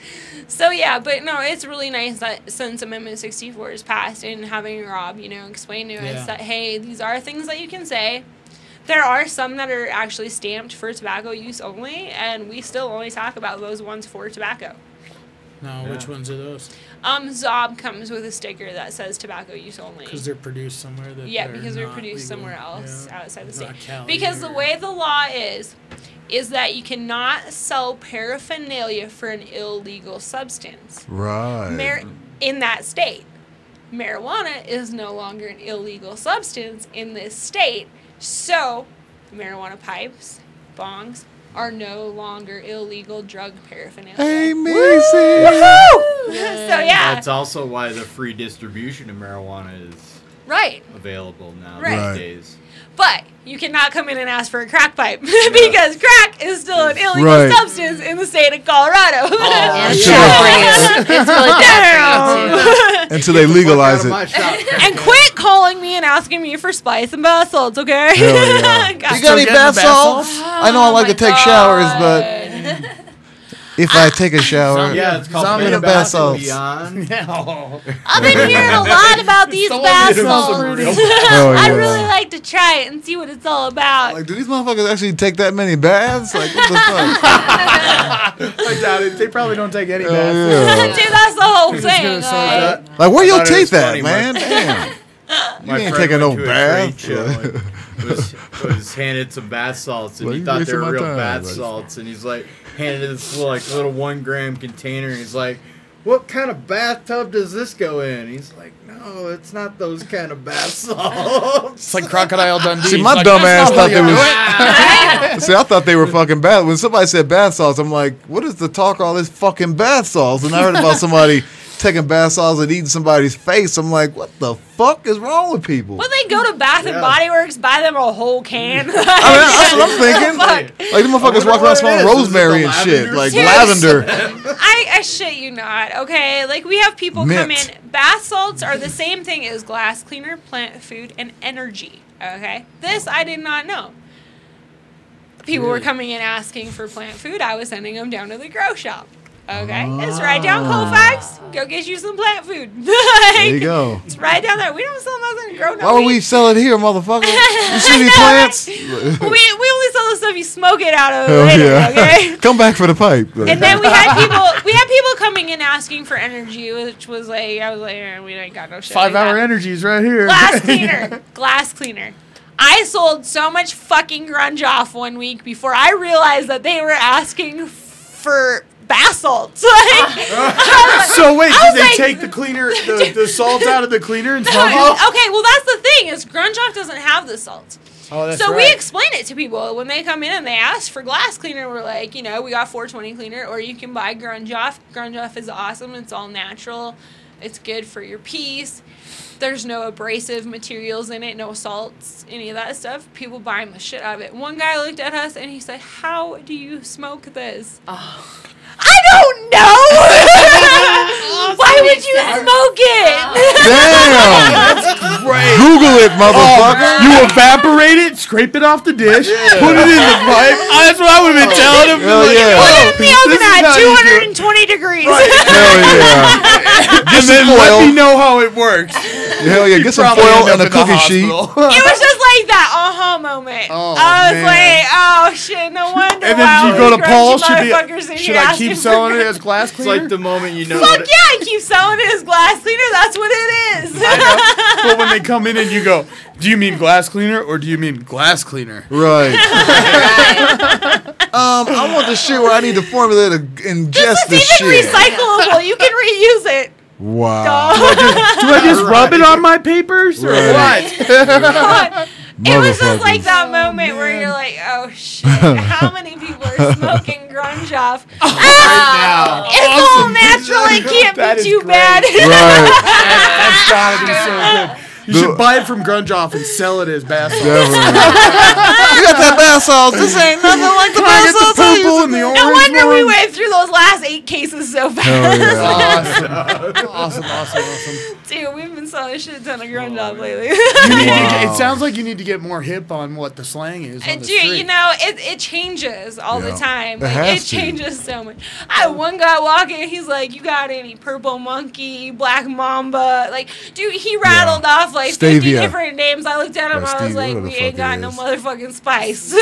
So, yeah, but no, it's really nice that since Amendment 64 is passed and having Rob, you know, explain to us that, hey, these are things that you can say. There are some that are actually stamped for tobacco use only, and we still only talk about those ones for tobacco. No, which ones are those? Zob comes with a sticker that says tobacco use only. Because they're produced somewhere because they're produced somewhere else outside the state. Cali because the way the law is that you cannot sell paraphernalia for an illegal substance. Right. In that state. Marijuana is no longer an illegal substance in this state. So, marijuana pipes, bongs, are no longer illegal drug paraphernalia. Amazing! Woohoo! So, yeah. That's also why the free distribution of marijuana is available now these days. But you cannot come in and ask for a crack pipe because crack is still an illegal substance in the state of Colorado. It's really bad for you, too. Until they legalize it. And quit calling me and asking me for spice and bath salts, okay? Yeah. You got any bath salts? I know I like to take showers, but if I take a shower, it's called I'm bath salts. I've been hearing a lot about these bath salts. I'd really like to try it and see what it's all about. Like, do these motherfuckers actually take that many baths? Like, what the fuck? I doubt it. They probably don't take any baths. Dude, that's the whole thing. Like, where your teeth at, man? Damn. You ain't taking no bath. Was handed some bath salts, and he thought they were real bath salts, and he's like handed this little 1 gram container, and he's like, "What kind of bathtub does this go in?" He's like, "No, it's not those kind of bath salts." It's like Crocodile Dundee. See, my dumb ass thought they was. See, I thought they were fucking bath. When somebody said bath salts, I'm like, what is the talk? All this fucking bath salts, and I heard about somebody taking bath salts and eating somebody's face. I'm like, what the fuck is wrong with people? Well, they go to Bath and Body Works, buy them a whole can. I mean, that's what I'm thinking. Like, the motherfuckers walk around smelling rosemary and shit, like lavender. I shit you not. Okay, like we have people come in. Bath salts are the same thing as glass cleaner, plant food, and energy. Okay, this I did not know. People were coming in asking for plant food. I was sending them down to the grow shop. Okay, it's right down Colfax. Go get you some plant food. There you go. It's right down there. We don't sell nothing in grow. Why would we sell it here, motherfucker? You see any plants? We only sell the stuff you smoke it out of later. Okay. Come back for the pipe. And then we had people people coming in asking for energy, which was like, I was like, we ain't got no shit. 5-hour energies right here. Glass cleaner. I sold so much fucking grunge off one week before I realized that they were asking for bath salts. So wait, did they take the cleaner, the salt out of the cleaner and smoke it? Okay, well that's the thing is grunge off doesn't have the salt. Oh, that's so right. we explain it to people when they come in and they ask for glass cleaner. We're like, we got 420 cleaner, or you can buy grunge off. Grunge off is awesome. It's all natural. It's good for your peace. There's no abrasive materials in it, no salts, any of that stuff. People buying the shit out of it. One guy looked at us and he said, "How do you smoke this?" Oh. I don't know. Why would you smoke it? Damn. That's great. Google it, motherfucker. You evaporate it, scrape it off the dish, put it in the pipe. That's what I would have been telling him. Hell yeah. Put it in the oven at 220 degrees. Hell yeah. And then let me know how it works. Hell yeah. Get some foil and a cookie sheet. It was just like that aha moment. I was like, oh shit, no wonder. And then you go to Paul, should I keep selling it as glass It's cleaner? like the moment you know. Fuck yeah, I keep selling it as glass cleaner. That's what it is. But when they come in and you go, do you mean glass cleaner or do you mean glass cleaner? Right. I want the shit where I need the formula to ingest this shit. It's even recyclable. You can reuse it. Wow. Do I just rub it on my papers or what? It was just like that moment where you're like, oh shit, how many people are smoking grunge off? It's all natural, it can't be too bad. That's gotta be so good. You should buy it from Grunge Off and sell it as bath salts. You got that bath salts. This ain't nothing like the bath salts. Purple and the orange. No wonder we went through those last 8 cases so fast. Awesome. Dude, we've been selling a shit ton of grunge off lately. It sounds like you need to get more hip on what the slang is. And dude, it changes all the time. It changes so much. I had one guy walking, he's like, "You got any purple monkey, black mamba?" Like, dude, he rattled off like 50 different names. I looked at him, I was like, "We ain't got no motherfucking spice."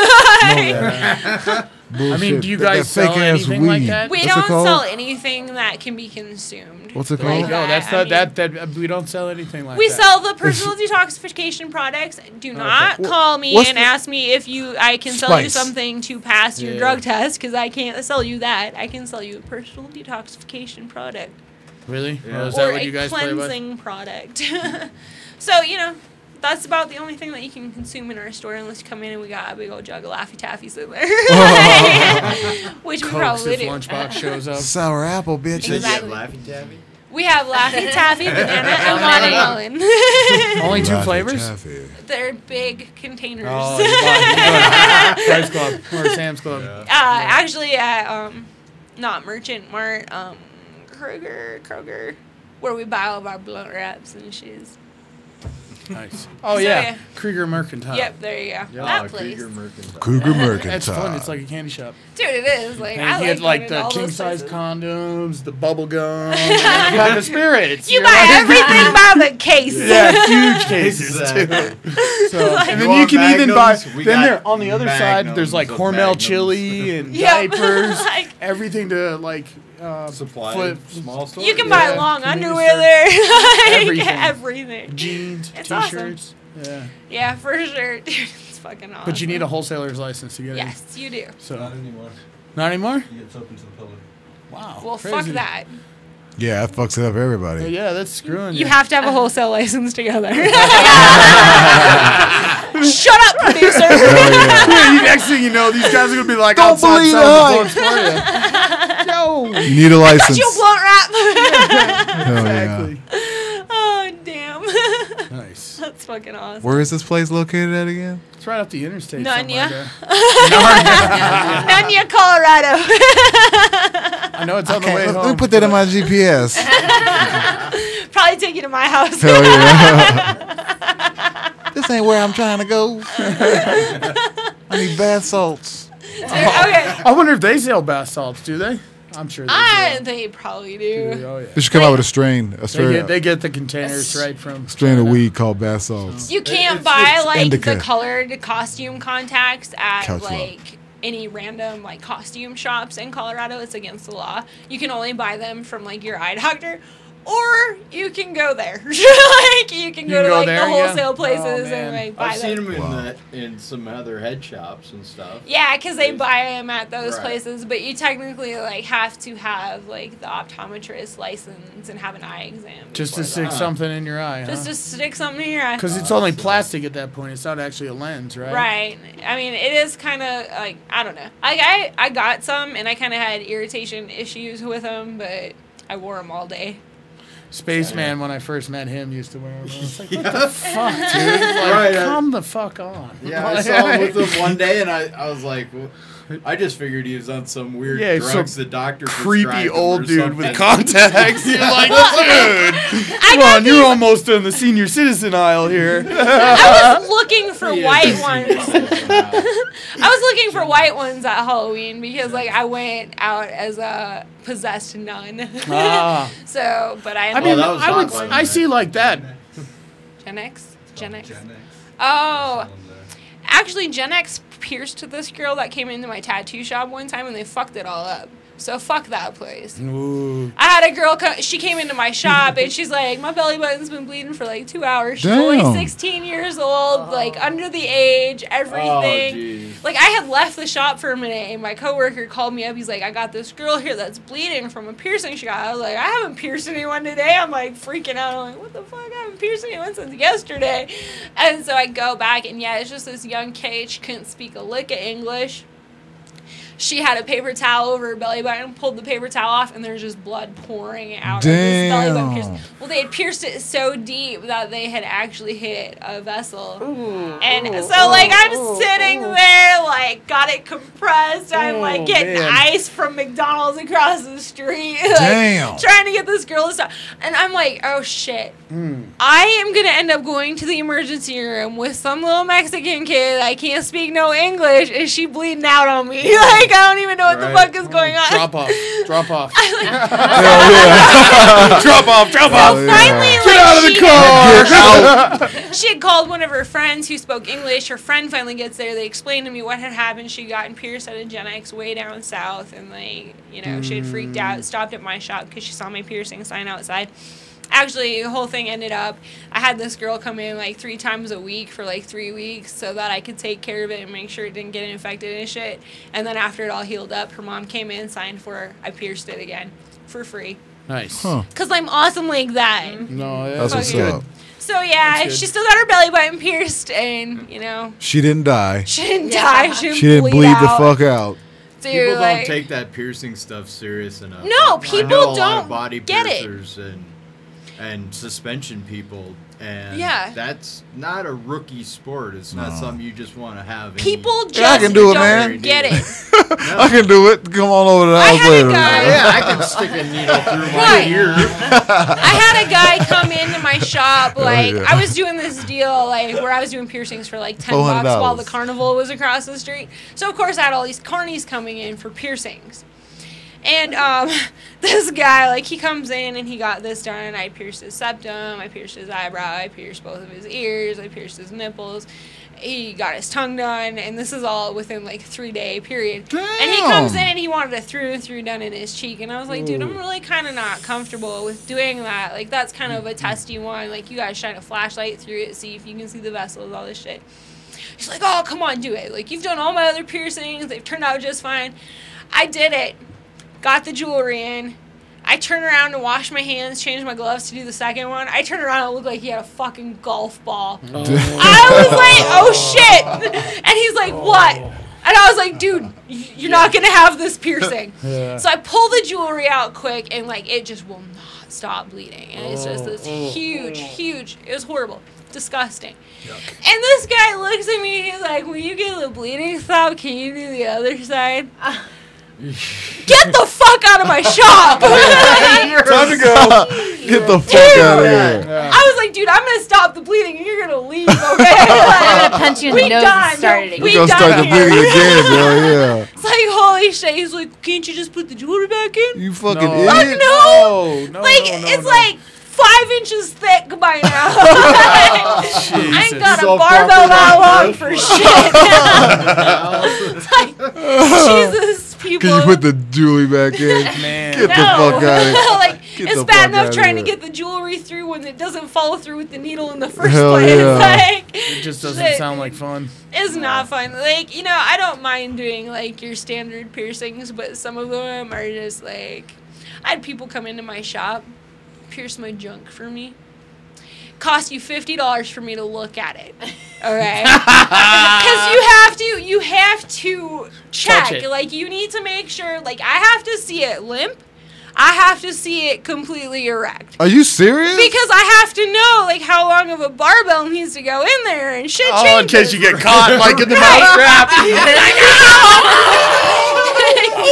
I mean, do you guys sell anything like that? We don't sell anything that can be consumed. What's it called? No, that we don't sell anything like that. We sell the personal detoxification products. Do not call me and ask me if I can sell you something to pass your drug test, because I can't sell you that. I can sell you a personal detoxification product. Really? Yeah. Is that or what you guys play with? cleansing product. So, that's about the only thing that you can consume in our store, unless you come in and we got a big old jug of Laffy Taffies in there. Which we probably do. Lunchbox shows up. Sour apple, bitch. Exactly. Laffy Taffy? We have Laffy Taffy, banana, and watermelon. Only 2 flavors? They're big containers. Oh, Price Club or Sam's Club. Actually, at not Merchant Mart, Kroger, where we buy all of our blunt wraps and shoes. Nice. Oh, yeah. Krieger Mercantile. Yep, there you go. That place. Cougar Mercantile. It's fun. It's like a candy shop. Dude, it is. Like, and you get like the king-size condoms, the bubble gum, and kind of spirits. You buy everything by the case. Yeah, huge cases, too. So, and then you can even buy, then there, on the other side, there's like Hormel chili and diapers, everything to like, supply small store. You can buy long underwear there. Everything. Jeans, it's t-shirts. Awesome. Yeah, for sure. Dude, it's fucking awesome. But you need a wholesaler's license to get in. Yes, you do. So not anymore. Not anymore? It's open to the public. Wow. Well, crazy. fuck that. Yeah, that fucks it up for everybody. Yeah, that's screwing you. You have to have a wholesale license together. Shut up, producer. Next thing you know, these guys are going to be like, don't outside believe selling the for you. No. You need a license. You blunt wrap. Exactly. Oh, damn. Nice. That's fucking awesome. Where is this place located at again? It's right up the interstate. Nunya. Like Nunya, Colorado. I know it's on the way home. Let me put that in my GPS. Probably take you to my house. Hell yeah. This ain't where I'm trying to go. I need bath salts. Okay. I wonder if they sell bath salts. Do they? I'm sure they do. They probably do. Oh, yeah. They should come out with a strain. They get the containers right from strain of weed called bath salts. You can't buy like the colored costume contacts at like any random like costume shops in Colorado. It's against the law. You can only buy them from like your eye doctor. Or you can go there. Like you can go to like the wholesale places and like buy them. I've seen them in some other head shops and stuff. Yeah, because they buy them at those places, but you technically like have to have like the optometrist license and have an eye exam. Just to stick something in your eye. Just to stick something in your eye. Because it's only plastic at that point. It's not actually a lens, right? Right. I mean, it is kind of like I don't know. I got some and I kind of had irritation issues with them, but I wore them all day. Spaceman, when I first met him, used to wear them. I was like, what the fuck, dude? Like, come the fuck on. Yeah, I saw him with them one day, and I was like, well, I just figured he was on some weird drugs the doctor creepy old dude with contacts. You're like, dude, come on, you're almost in the senior citizen aisle here. I was looking for white ones. I was looking for white ones at Halloween because, like, I went out as a possessed nun. So, but I see like that. Gen X? Oh. Actually, Gen X pierced this girl that came into my tattoo shop one time and they fucked it all up. So fuck that place. Ooh. I had a girl she came into my shop and she's like, my belly button's been bleeding for like 2 hours. She's only 16 years old, like under the age, everything. Like I had left the shop for a minute and my coworker called me up. He's like, I got this girl here that's bleeding from a piercing she got. I was like, I haven't pierced anyone today. I'm like freaking out. I'm like, what the fuck? I haven't pierced anyone since yesterday. And so I go back and yeah, it's just this young kid. She couldn't speak a lick of English. She had a paper towel over her belly button, pulled the paper towel off, and there's just blood pouring out of this belly button piercing. Well, they had pierced it so deep that they had actually hit a vessel. And so, like, I'm sitting there, like, got it compressed. I'm, like, getting ice from McDonald's across the street. Like, trying to get this girl to stop. And I'm like, oh, shit. I am going to end up going to the emergency room with some little Mexican kid. I can't speak no English, and she bleeding out on me. Like, I don't even know what the fuck is going on. Drop off. Drop off. Finally, get out of the car. She had called one of her friends who spoke English. Her friend finally gets there. They explained to me what had happened. She got pierced at a Gen X way down south, and like, you know, she had freaked out. Stopped at my shop because she saw my piercing sign outside. Actually, the whole thing ended up, I had this girl come in like 3 times a week for like 3 weeks so that I could take care of it and make sure it didn't get infected and shit. And then after it all healed up, her mom came in, signed for her. I pierced it again for free. Nice. Because I'm awesome like that. No, that's what's up. So yeah, she still got her belly button pierced and, you know. She didn't die. She didn't die. She didn't bleed the fuck out. Dude, people don't like, take that piercing stuff serious enough. No, people I know a lot don't of body get piercers and suspension people, and that's not a rookie sport. It's not something you just want to have. People just I can do it, don't man. get it. I can do it. Come on over to the house later. I can stick a needle through my ear. I had a guy come into my shop, like, I was doing this deal, like, where I was doing piercings for, like, $10 while the carnival was across the street. So, of course, I had all these carnies coming in for piercings. And this guy, like, he comes in and he got this done. I pierced his septum, I pierced his eyebrow, I pierced both of his ears, I pierced his nipples. He got his tongue done, and this is all within, like, 3-day period. Damn. And he comes in and he wanted a through and through done in his cheek. And I was like, dude, I'm really kind of not comfortable with doing that. Like, that's kind of a testy one. Like, you gotta shine a flashlight through it, see if you can see the vessels, all this shit. He's like, oh, come on, do it. Like, you've done all my other piercings. They've turned out just fine. I did it. Got the jewelry in. I turned around to wash my hands, change my gloves to do the second one. I turned around and it looked like he had a fucking golf ball. I was like, oh shit. And he's like, what? And I was like, dude, you're not going to have this piercing. So I pull the jewelry out quick and like it just will not stop bleeding. And it's just this huge, it was horrible. Disgusting. Yuck. And this guy looks at me and he's like, when you get the bleeding stop, can you do the other side? Get the fuck out of my shop! Time to go. Get the fuck out of here. I was like, dude, I'm gonna stop the bleeding and you're gonna leave, okay? I'm gonna punch you in the nose and start it again. We're gonna start the bleeding again, bro, yeah. It's like, holy shit. He's like, can't you just put the jewelry back in? You fucking idiot. No, like, it's like 5 inches thick by now. I ain't got a barbell that long for shit. It's like, Jesus, people. Can you put the jewelry back in? Man. Get the fuck out of here. Like, Get it's the bad fuck enough outta trying here. to get the jewelry through when it doesn't follow through with the needle in the first Hell place. yeah. Like, It just doesn't shit. sound like fun. It's not fun. Like, you know, I don't mind doing, like, your standard piercings, but some of them are just, like... I had people come into my shop, pierce my junk for me. Cost you $50 for me to look at it. Okay? Because you have to check. Touch it. Like, you need to make sure, like, I have to see it limp. I have to see it completely erect. Are you serious? Because I have to know, like, how long of a barbell needs to go in there and shit changes. Oh, in case you get caught, like, in the mouse trap.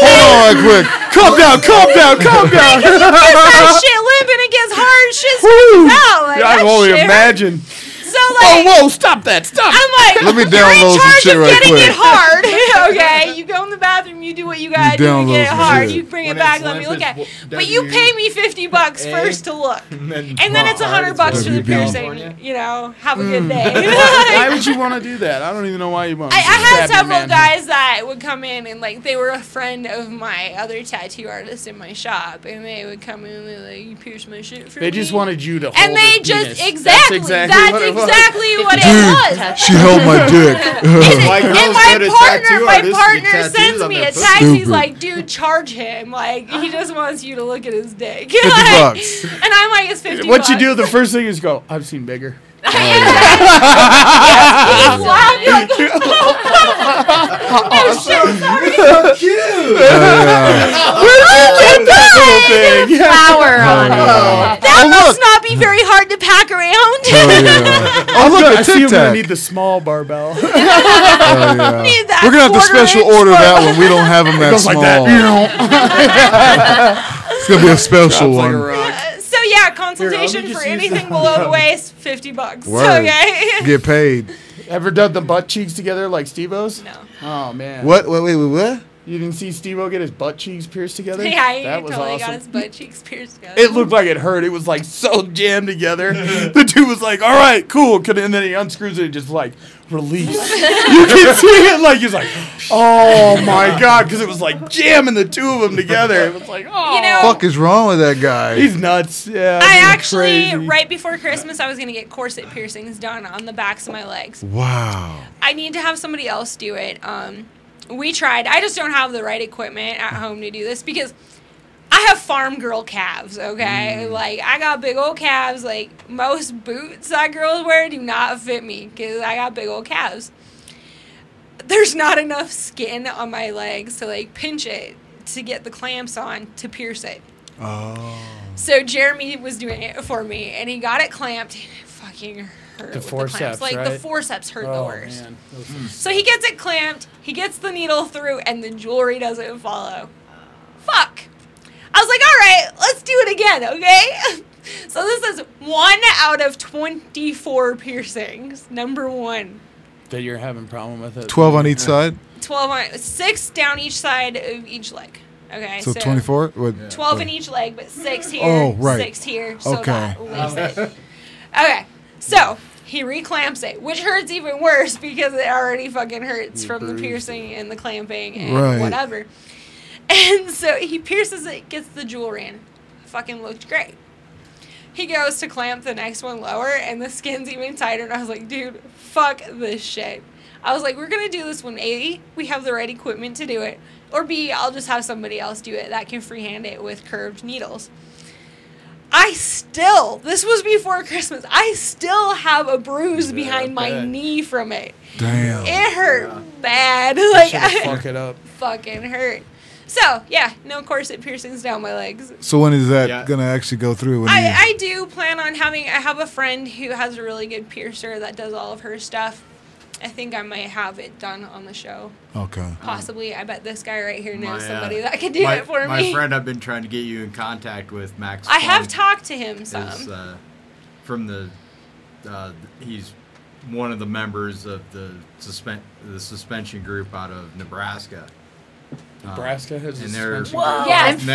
Hold on right quick. Calm down. Because you get that shit limp and it gets hard, shit spills out. Like, I that can only shit imagine. So, like, Whoa, stop that, stop. I'm like, Let me you're download in some charge shit of right getting quick. it hard. Okay, you go in the bathroom, you do what you gotta do to download get it some hard. shit. You bring it When back, it's let me limp, look at it. it's But you pay me $50 first to look, and then it's $100 for the piercing. You know, have a good day. Why would you want to do that? I don't even know why you want to I had stab your several man. guys that would come in and, like, they were a friend of my other tattoo artist in my shop, and they would come in and they're like, you pierce my shit for me. They just wanted you to hold And they his just, penis. exactly, that's what it was. exactly what it Dude, was. she held my dick. And my partner sends me a text. Stupid. He's like, dude, charge him. Like, he just wants you to look at his dick. $50. And I'm like, it's $50. What you do, the first thing is go, I've seen bigger. So cute. Where'd you get that? Flower on it. That must not be very hard to pack around. Oh, look, I a see Tic I'm going to Tac. need the small barbell. Need that We're going to have to special 1/4 order that one. We don't have them that goes like small. that. It's going to be a special Drops like one. a rock. So yeah, consultation Here, let me for just use anything that. below the waist, $50. Word. Okay. Get paid. Ever done the butt cheeks together like Steve-O's? No. Oh, man. What? Wait, what? You didn't see Steve-O get his butt cheeks pierced together? Yeah, he that was totally awesome. got his butt cheeks pierced together. It looked like it hurt. It was like so jammed together. The dude was like, all right, cool. And then he unscrews it and just like, release. You can see it like, he's like, oh my God. Because it was like jamming the two of them together. It was like, oh. You know, Fuck is wrong with that guy? He's nuts. Yeah. I he's actually, crazy. right before Christmas, I was going to get corset piercings done on the backs of my legs. Wow. I need to have somebody else do it. We tried. I just don't have the right equipment at home to do this because I have farm girl calves, okay? Like, I got big old calves. Like, most boots that girls wear do not fit me because I got big old calves. There's not enough skin on my legs to, like, pinch it to get the clamps on to pierce it. Oh. So Jeremy was doing it for me, and he got it clamped. And it fucking hurt. The with forceps, the clamps. Like, the right? forceps hurt the Oh, worst. man. So he gets it clamped, he gets the needle through, and the jewelry doesn't follow. Fuck. I was like, all right, let's do it again, okay? So this is 1 out of 24 piercings. Number 1. That you're having a problem with it. 12 on each side? 6 down each side of each leg. Okay, So 24? What? 12 in each leg, but 6 here, Oh, right. 6 here, so Okay. that leaves it. Okay, so he reclamps it, which hurts even worse because it already fucking hurts from the piercing and the clamping and Right. whatever. And so he pierces it, gets the jewelry in. Fucking looked great. He goes to clamp the next one lower, and the skin's even tighter. And I was like, dude, fuck this shit. I was like, we're going to do this when A, we have the right equipment to do it, or B, I'll just have somebody else do it that can freehand it with curved needles. This was before Christmas, I still have a bruise behind my knee from it. Damn. It hurt bad. Like, Fuck it up. fucking hurt. So, yeah, no corset piercings down my legs. So when is that going to actually go through? When I do plan on I have a friend who has a really good piercer that does all of her stuff. I think I might have it done on the show. Okay. Possibly. I bet this guy right here knows somebody that can do it for me. My friend I've been trying to get you in contact with, Max. I have Funk, talked to him some. is, from the, he's one of the members of the suspension group out of Nebraska. Nebraska has a and they're suspension group. Yes,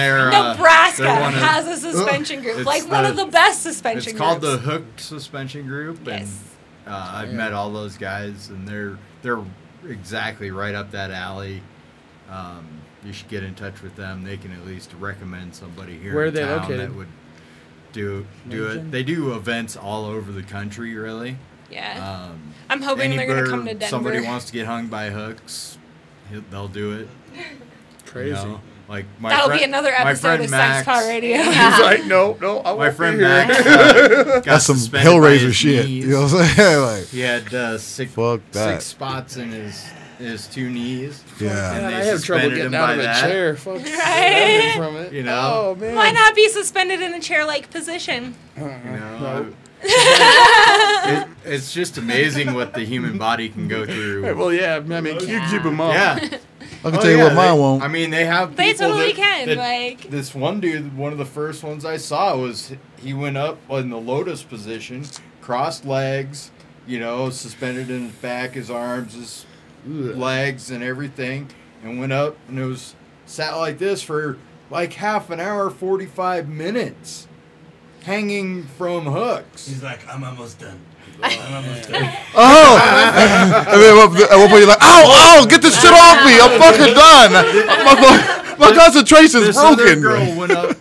Nebraska they're one of- has a suspension group, it's like one of the best suspension It's called groups. the Hooked Suspension Group, Yes. and I've met all those guys, and they're exactly right up that alley. You should get in touch with them. They can at least recommend somebody here Where are in they town located? that would do Lincoln? it. They do events all over the country, really. Yeah. I'm hoping they're going to come to Denver. Somebody wants to get hung by hooks, they'll do it. Crazy. You know? Like That'll be another episode of Sex Pot Radio. He's like, no, I My won't friend be here. Max got That's some suspended by Hellraiser his shit. knees. You know what I'm saying? Like, He had six that. spots in his two knees. Yeah. And Man, they I have trouble suspended getting him out by of a that. chair. Fuck Right? from it. You know? Oh, man. Why not be suspended in a chair-like position? You know, it's just amazing what the human body can go through. Hey, well, yeah, I mean, you keep them up. Yeah. I can tell you what mine won't. I mean, they have They people totally that- can, that- like- This one dude, one of the first ones I saw was he went up in the lotus position, crossed legs, suspended in his back, his arms, his legs, and everything, and went up and it was sat like this for like half an hour, 45 minutes, hanging from hooks. He's like, I'm almost done. Oh! And then at one point you're like, ow, get this shit off me. I'm fucking done. My concentration's This broken. other girl went up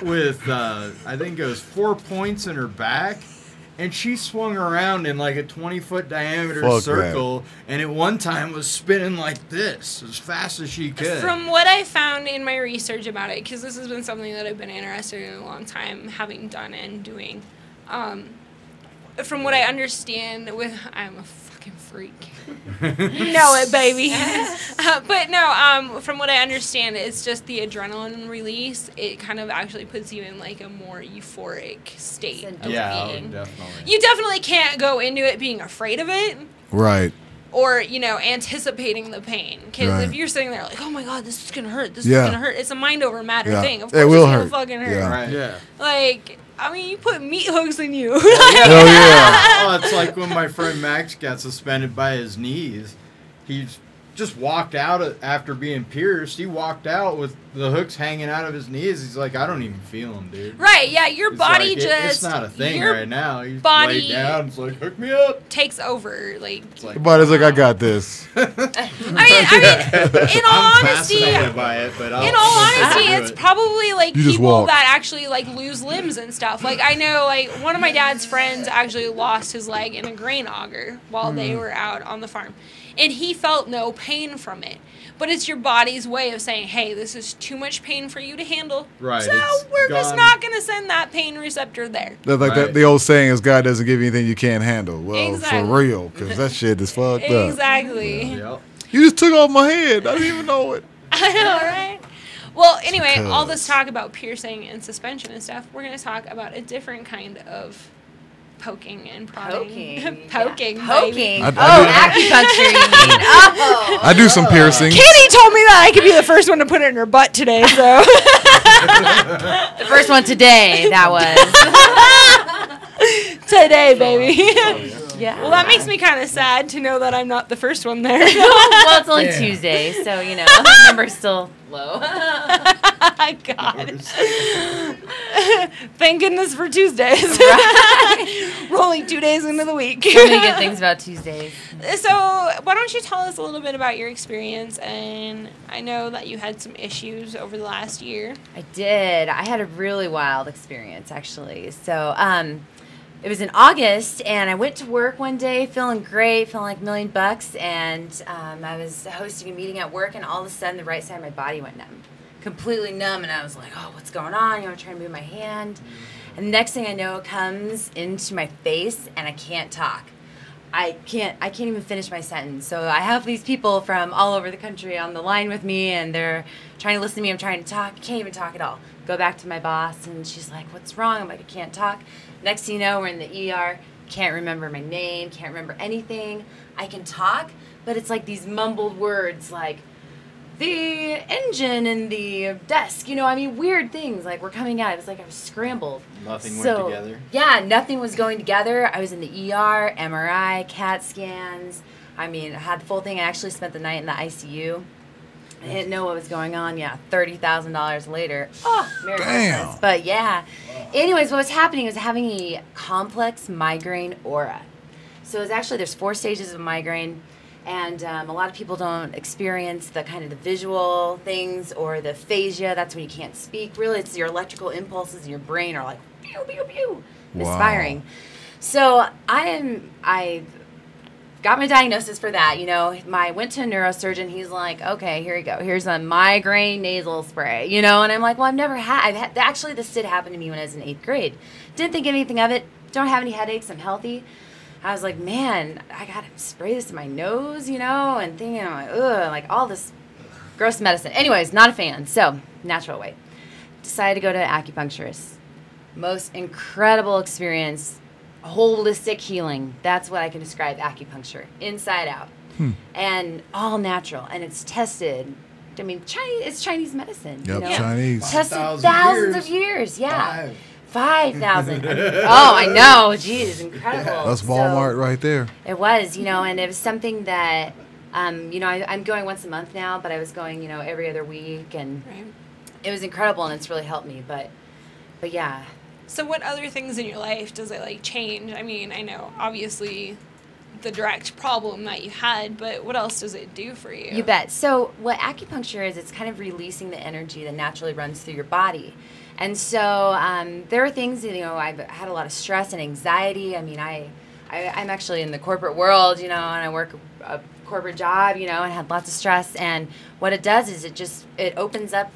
with, I think it was 4 points in her back, and she swung around in like a 20-foot diameter Fuck circle, and at one time was spinning like this as fast as she could. From what I found in my research about it, because this has been something that I've been interested in a long time, having done and doing. From what I understand, I'm a fucking freak. Know it, baby. But no, from what I understand, it's just the adrenaline release. It kind of actually puts you in like a more euphoric state of being. Definitely. You definitely can't go into it being afraid of it. Right. Or, anticipating the pain. Because Right. if you're sitting there like, oh my God, this is going to hurt. This Yeah. is going to hurt. It's a mind over matter Yeah. thing. Of It course will it's going hurt. to fucking hurt. Yeah. Right. Yeah. Like, I mean, you put meat hooks in you. Hell yeah. Oh, it's like when my friend Max got suspended by his knees. He just walked out after being pierced. He walked out with the hooks hanging out of his knees. He's like, I don't even feel them, dude. Right, yeah, your It's body like, just... it's not a thing your right now. He's body laid down. It's like, hook me up. takes over. Like, It's like, Your body's like, I got this. I mean, in all I'm honesty... fascinated by it, but In all honesty, I'll do it's it. probably like You just people walk. that actually like lose limbs and stuff. Like I know, like one of my dad's friends actually lost his leg in a grain auger while they were out on the farm, and he felt no pain from it. But it's your body's way of saying, "Hey, this is too much pain for you to handle. Right, So it's we're just gone. not gonna send that pain receptor there." That's like Right. the old saying is God doesn't give you anything you can't handle. Well, Exactly. for real, because that shit is fucked up. Exactly. Yep. You just took off my head. I didn't even know it. I know, right? Well, anyway, Because- all this talk about piercing and suspension and stuff, we're going to talk about a different kind of poking and prodding. Poking, Yeah. baby. Poking. I Acupuncture, you mean? Oh. I do some piercings. Katie told me that I could be the first one to put it in her butt today, so. The first one today, that was. Today, baby. Yeah. Well, that makes me kind of sad to know that I'm not the first one there. Well, it's only Tuesday, so, the number's still low. God. Thank goodness for Tuesdays. We're only 2 days into the week. So many good things about Tuesdays. So, why don't you tell us a little bit about your experience? And I know that you had some issues over the last year. I did. I had a really wild experience, actually. So, it was in August, and I went to work one day feeling great, feeling like $1 million, and I was hosting a meeting at work, and all of a sudden the right side of my body went numb, completely numb, and I was like, oh, what's going on? I'm trying to move my hand, and the next thing I know, it comes into my face, and I can't talk. I can't even finish my sentence. So I have these people from all over the country on the line with me, and they're trying to listen to me. I'm trying to talk. I can't even talk at all. Go back to my boss, and she's like, what's wrong? I'm like, I can't talk. Next thing you know, we're in the ER. Can't remember my name. Can't remember anything. I can talk, but it's like these mumbled words like, the engine and the desk, weird things like were coming out. It was like I was scrambled. Nothing went together? Yeah, nothing was going together. I was in the ER, MRI, CAT scans. I had the full thing. I actually spent the night in the ICU. I didn't know what was going on. Yeah, $30,000 later. Oh, Merry Christmas. But yeah. Anyways, what was happening was having a complex migraine aura. So it's actually, there's 4 stages of migraine. And a lot of people don't experience the kind of the visual things or the aphasia. That's when you can't speak. Really, it's your electrical impulses in your brain are like, pew, pew, pew, misfiring. So I got my diagnosis for that. You know, I went to a neurosurgeon. He's like, okay, here you go. Here's a migraine nasal spray. You know, and I'm like, well, actually, this did happen to me when I was in 8th grade. Didn't think anything of it. Don't have any headaches. I'm healthy. I was like, man, I got to spray this in my nose, you know, and thinking, I'm like, ugh, like all this gross medicine. Anyways, not a fan. So, natural way. Decided to go to an acupuncturist. Most incredible experience, holistic healing. That's what I can describe acupuncture, inside out. And all natural. And it's tested. I mean, it's Chinese medicine. Yep, you know? Chinese. Tested thousands of years. Yeah. 5,000. Oh, I know. Jeez, incredible. That's Walmart right there. It was, you know, and it was something that, you know, I'm going once a month now, but I was going, you know, every other week, and it was incredible, and it's really helped me. But yeah. So what other things in your life does it, like, change? I mean, I know, obviously, the direct problem that you had, but what else does it do for you? You bet. So what acupuncture is, it's kind of releasing the energy that naturally runs through your body. And so there are things, you know, I've had a lot of stress and anxiety. I mean, I'm actually in the corporate world, you know, and I work a corporate job, you know, and had lots of stress. And what it does is it opens up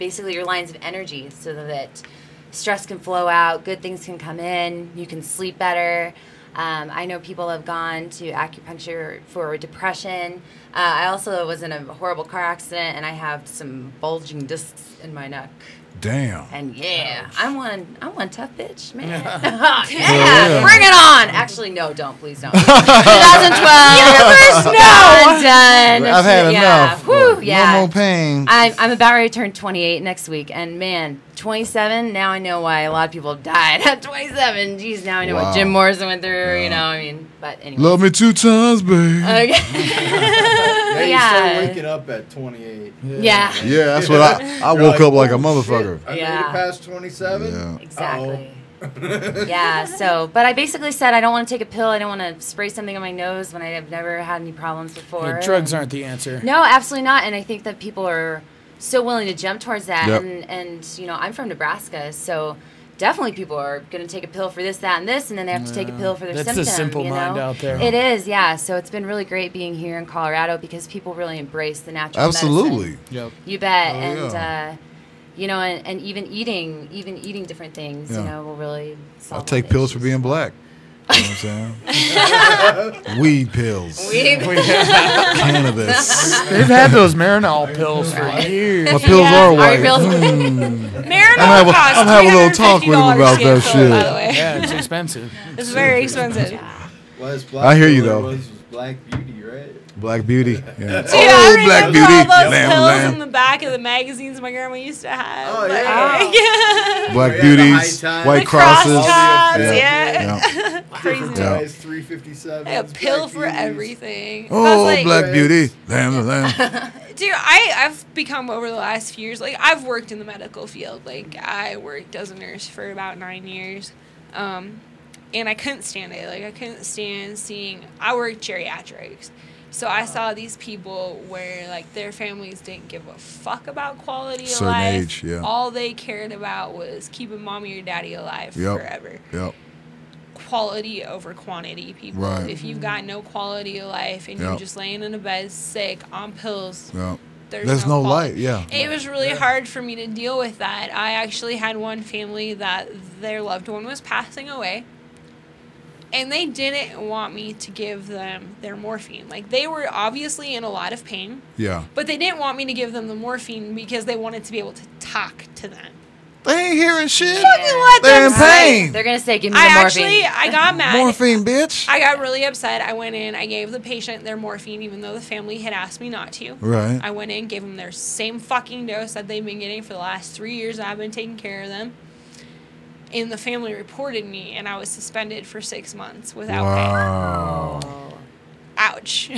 basically your lines of energy so that stress can flow out, good things can come in, you can sleep better. I know people have gone to acupuncture for depression. I also was in a horrible car accident, and I have some bulging discs in my neck. Damn. And yeah, I'm one tough bitch, man. Yeah, bring it on. Actually, no, don't, please don't. 2012. Universe, no. I'm done. I've had enough. Whew, yeah. No more pain. I'm about ready to turn 28 next week, and man, 27. Now I know why a lot of people have died at 27. Jeez, now I know what Jim Morrison went through. You know, I mean, but anyway. Love me 2 times, babe. Okay. You start waking up at 28. Yeah. Yeah, that's what I woke up like a motherfucker. I made it past 27. Yeah. Exactly. Yeah, so, but I basically said I don't want to take a pill. I don't want to spray something on my nose when I have never had any problems before. Yeah, drugs aren't the answer. No, absolutely not. And I think that people are so willing to jump towards that. Yep. And you know, I'm from Nebraska, so definitely people are going to take a pill for this, that, and this, and then they have to take a pill for their symptom. That's the simple you know? mind out there. It is, yeah. So it's been really great being here in Colorado because people really embrace the natural Absolutely. medicine. Yep. You bet. Oh, and yeah. you know, and even eating different things, you know, will really solve I'll take pills for being black. You know what I'm saying? Weed pills. Cannabis. They've had those Marinol pills for years. My pills are white. Marinol I'm having a little talk with him about that shit. By the way. Yeah, it's expensive. It's very expensive. I hear you though. Was Black Beauty, right? Black Beauty. Yeah. Dude, I Black remember Beauty. all those Lamb, pills lamb. in the back of the magazines my grandma used to have. Oh, Like, yeah. Black the Beauties, high times. White The cross Crosses. tops, Yeah. Crazy. Yeah. 357. A pill for everything. Oh, Like, Black Beauty. Lamb. dude, I've become over the last few years, like, I've worked in the medical field. Like, I worked as a nurse for about 9 years. And I couldn't stand it. Like, I couldn't stand seeing, I worked geriatrics. So I saw these people where, like, their families didn't give a fuck about quality of Certain life. age, yeah. All they cared about was keeping mommy or daddy alive forever. Yep. Quality over quantity, people. Right. If you've got no quality of life and you're just laying in a bed sick on pills, there's no light. Yeah. It was really hard for me to deal with that. I actually had one family that their loved one was passing away. And they didn't want me to give them their morphine. Like, they were obviously in a lot of pain. Yeah. But they didn't want me to give them the morphine because they wanted to be able to talk to them. They ain't hearing shit. Fucking let They're them in pain. They're going to say, give me the morphine. I got mad. Morphine, bitch. I got really upset. I went in. I gave the patient their morphine even though the family had asked me not to. Right. I went in, gave them their same fucking dose that they've been getting for the last 3 years I've been taking care of them. And the family reported me, and I was suspended for 6 months without pay. much.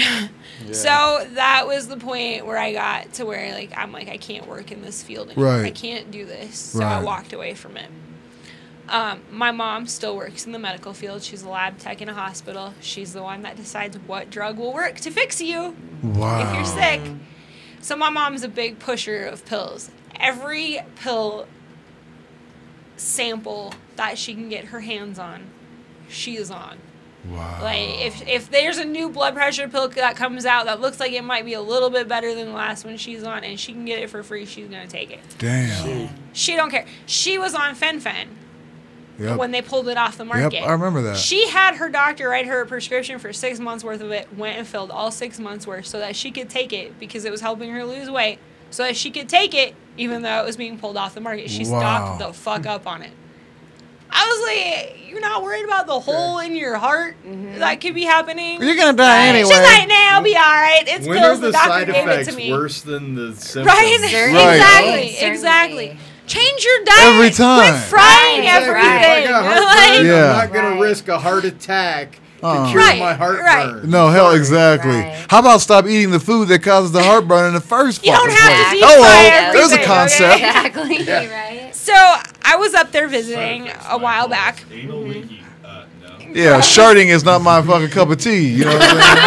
So that was the point where I got to where like I'm like, I can't work in this field anymore. Right. I can't do this. So I walked away from it. My mom still works in the medical field. She's a lab tech in a hospital. She's the one that decides what drug will work to fix you if you're sick. So my mom's a big pusher of pills. Every pill sample that she can get her hands on, she is on. Wow. Like if there's a new blood pressure pill that comes out that looks like it might be a little bit better than the last one, she's on, and she can get it for free, she's gonna take it. Damn. She don't care. She was on fen-phen when they pulled it off the market. Yep, I remember that. She had her doctor write her a prescription for 6 months worth of it, went and filled all 6 months worth so that she could take it because it was helping her lose weight, so that she could take it even though it was being pulled off the market. She stocked the fuck up on it. I was like, you're not worried about the hole in your heart that could be happening? You're going to die anyway. She's like, nah, I'll be all right. It's when pills. are the doctor side gave it effects to me. worse than the symptoms? Right? Exactly. Certainly. Exactly. Change your diet. Every time. Quit frying everything. If I got heartburn, I'm not going to risk a heart attack to cure my heartburn. No, hell, exactly. How about stop eating the food that causes the heartburn in the first place? You don't have to deep Hello, fry everything. there's a concept. Okay? Exactly. Yeah. Right. So I was up there visiting a while back. Yeah, sharding is not my fucking cup of tea. You know what I'm saying?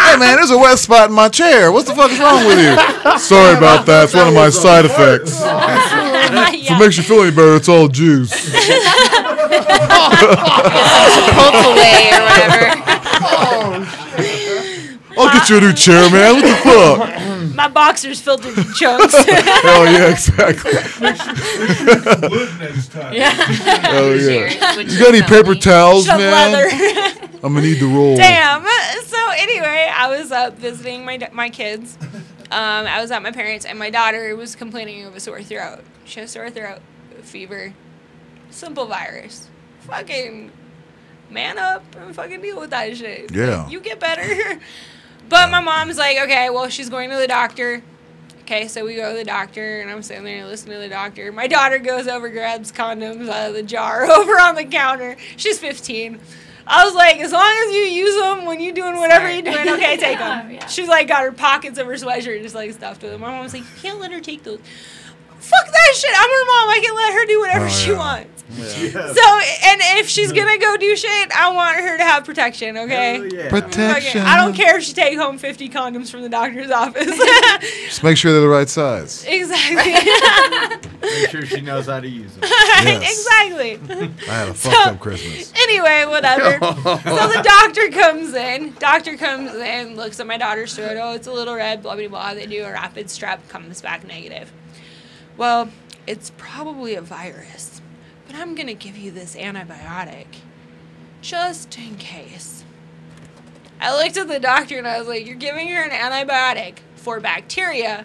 Hey, man, there's a wet spot in my chair. What the fuck is wrong with you? Sorry about that. It's one of my side effects. If it makes you feel any better, it's all juice. Pulp away or whatever. I'll get you a new chair, man. What the fuck? My boxer's filtered in chunks. Hell yeah, exactly. Yeah. Hell yeah. You got any paper towels, Some man? leather. I'm gonna need the roll. Damn. So anyway, I was up visiting my kids. I was at my parents', and my daughter was complaining of a sore throat. She has sore throat, fever, simple virus. Fucking man up and fucking deal with that shit. Yeah. Like, you get better. But my mom's like, okay, well, she's going to the doctor. Okay, so we go to the doctor, and I'm sitting there listening to the doctor. My daughter goes over, grabs condoms out of the jar over on the counter. She's 15. I was like, as long as you use them when you're doing whatever you're doing, okay, take them. Yeah. She's like, got her pockets of her sweatshirt just like stuffed with them. My mom was like, you can't let her take those. Fuck that shit. I'm her mom. I can let her do whatever she wants. Yeah. So, and if she's going to go do shit, I want her to have protection, okay? Yeah. Protection. I don't care if she take home 50 condoms from the doctor's office. Just make sure they're the right size. Exactly. Make sure she knows how to use them. Yes. Exactly. I had a fucked up Christmas. Anyway, whatever. So the doctor comes in, looks at my daughter's throat. Oh, it's a little red, blah, blah, blah. They do a rapid strep, comes back negative. Well, it's probably a virus, but I'm going to give you this antibiotic just in case. I looked at the doctor and I was like, you're giving her an antibiotic for bacteria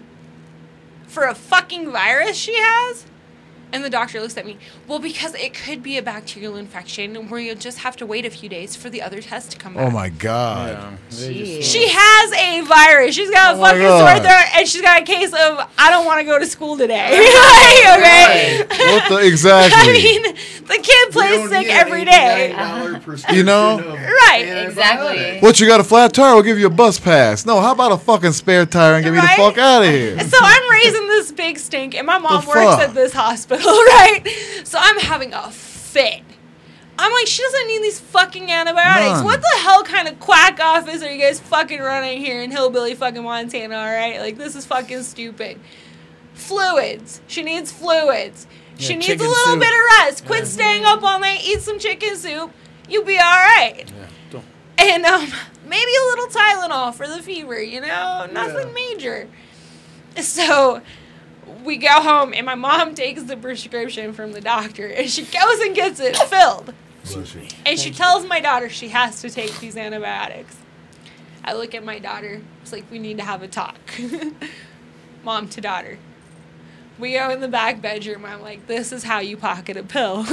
for a fucking virus she has? And the doctor looks at me, well, because it could be a bacterial infection where you'll just have to wait a few days for the other test to come back. Oh my God. She has a virus. She's got a fucking sore throat, and she's got a case of, I don't want to go to school today. Like, okay? What the, exactly. I mean, the kid plays sick every day. You know? Right. Exactly. What, you got a flat tire? We'll give you a bus pass. No, how about a fucking spare tire and get me the fuck out of here? So I'm raising this big stink, and my mom The works fuck? at this hospital, right? So I'm having a fit. I'm like, she doesn't need these fucking antibiotics. None. What the hell kind of quack office are you guys fucking running here in hillbilly fucking Montana, alright? Like, this is fucking stupid. Fluids. She needs fluids. She needs a chicken little soup. bit of rest. Quit staying up all night, eat some chicken soup. You'll be alright. And maybe a little Tylenol for the fever, you know? Nothing major. So we go home, and my mom takes the prescription from the doctor, and she goes and gets it filled. And she tells my daughter she has to take these antibiotics. I look at my daughter. It's like, we need to have a talk. Mom to daughter. We go in the back bedroom. I'm like, this is how you pocket a pill.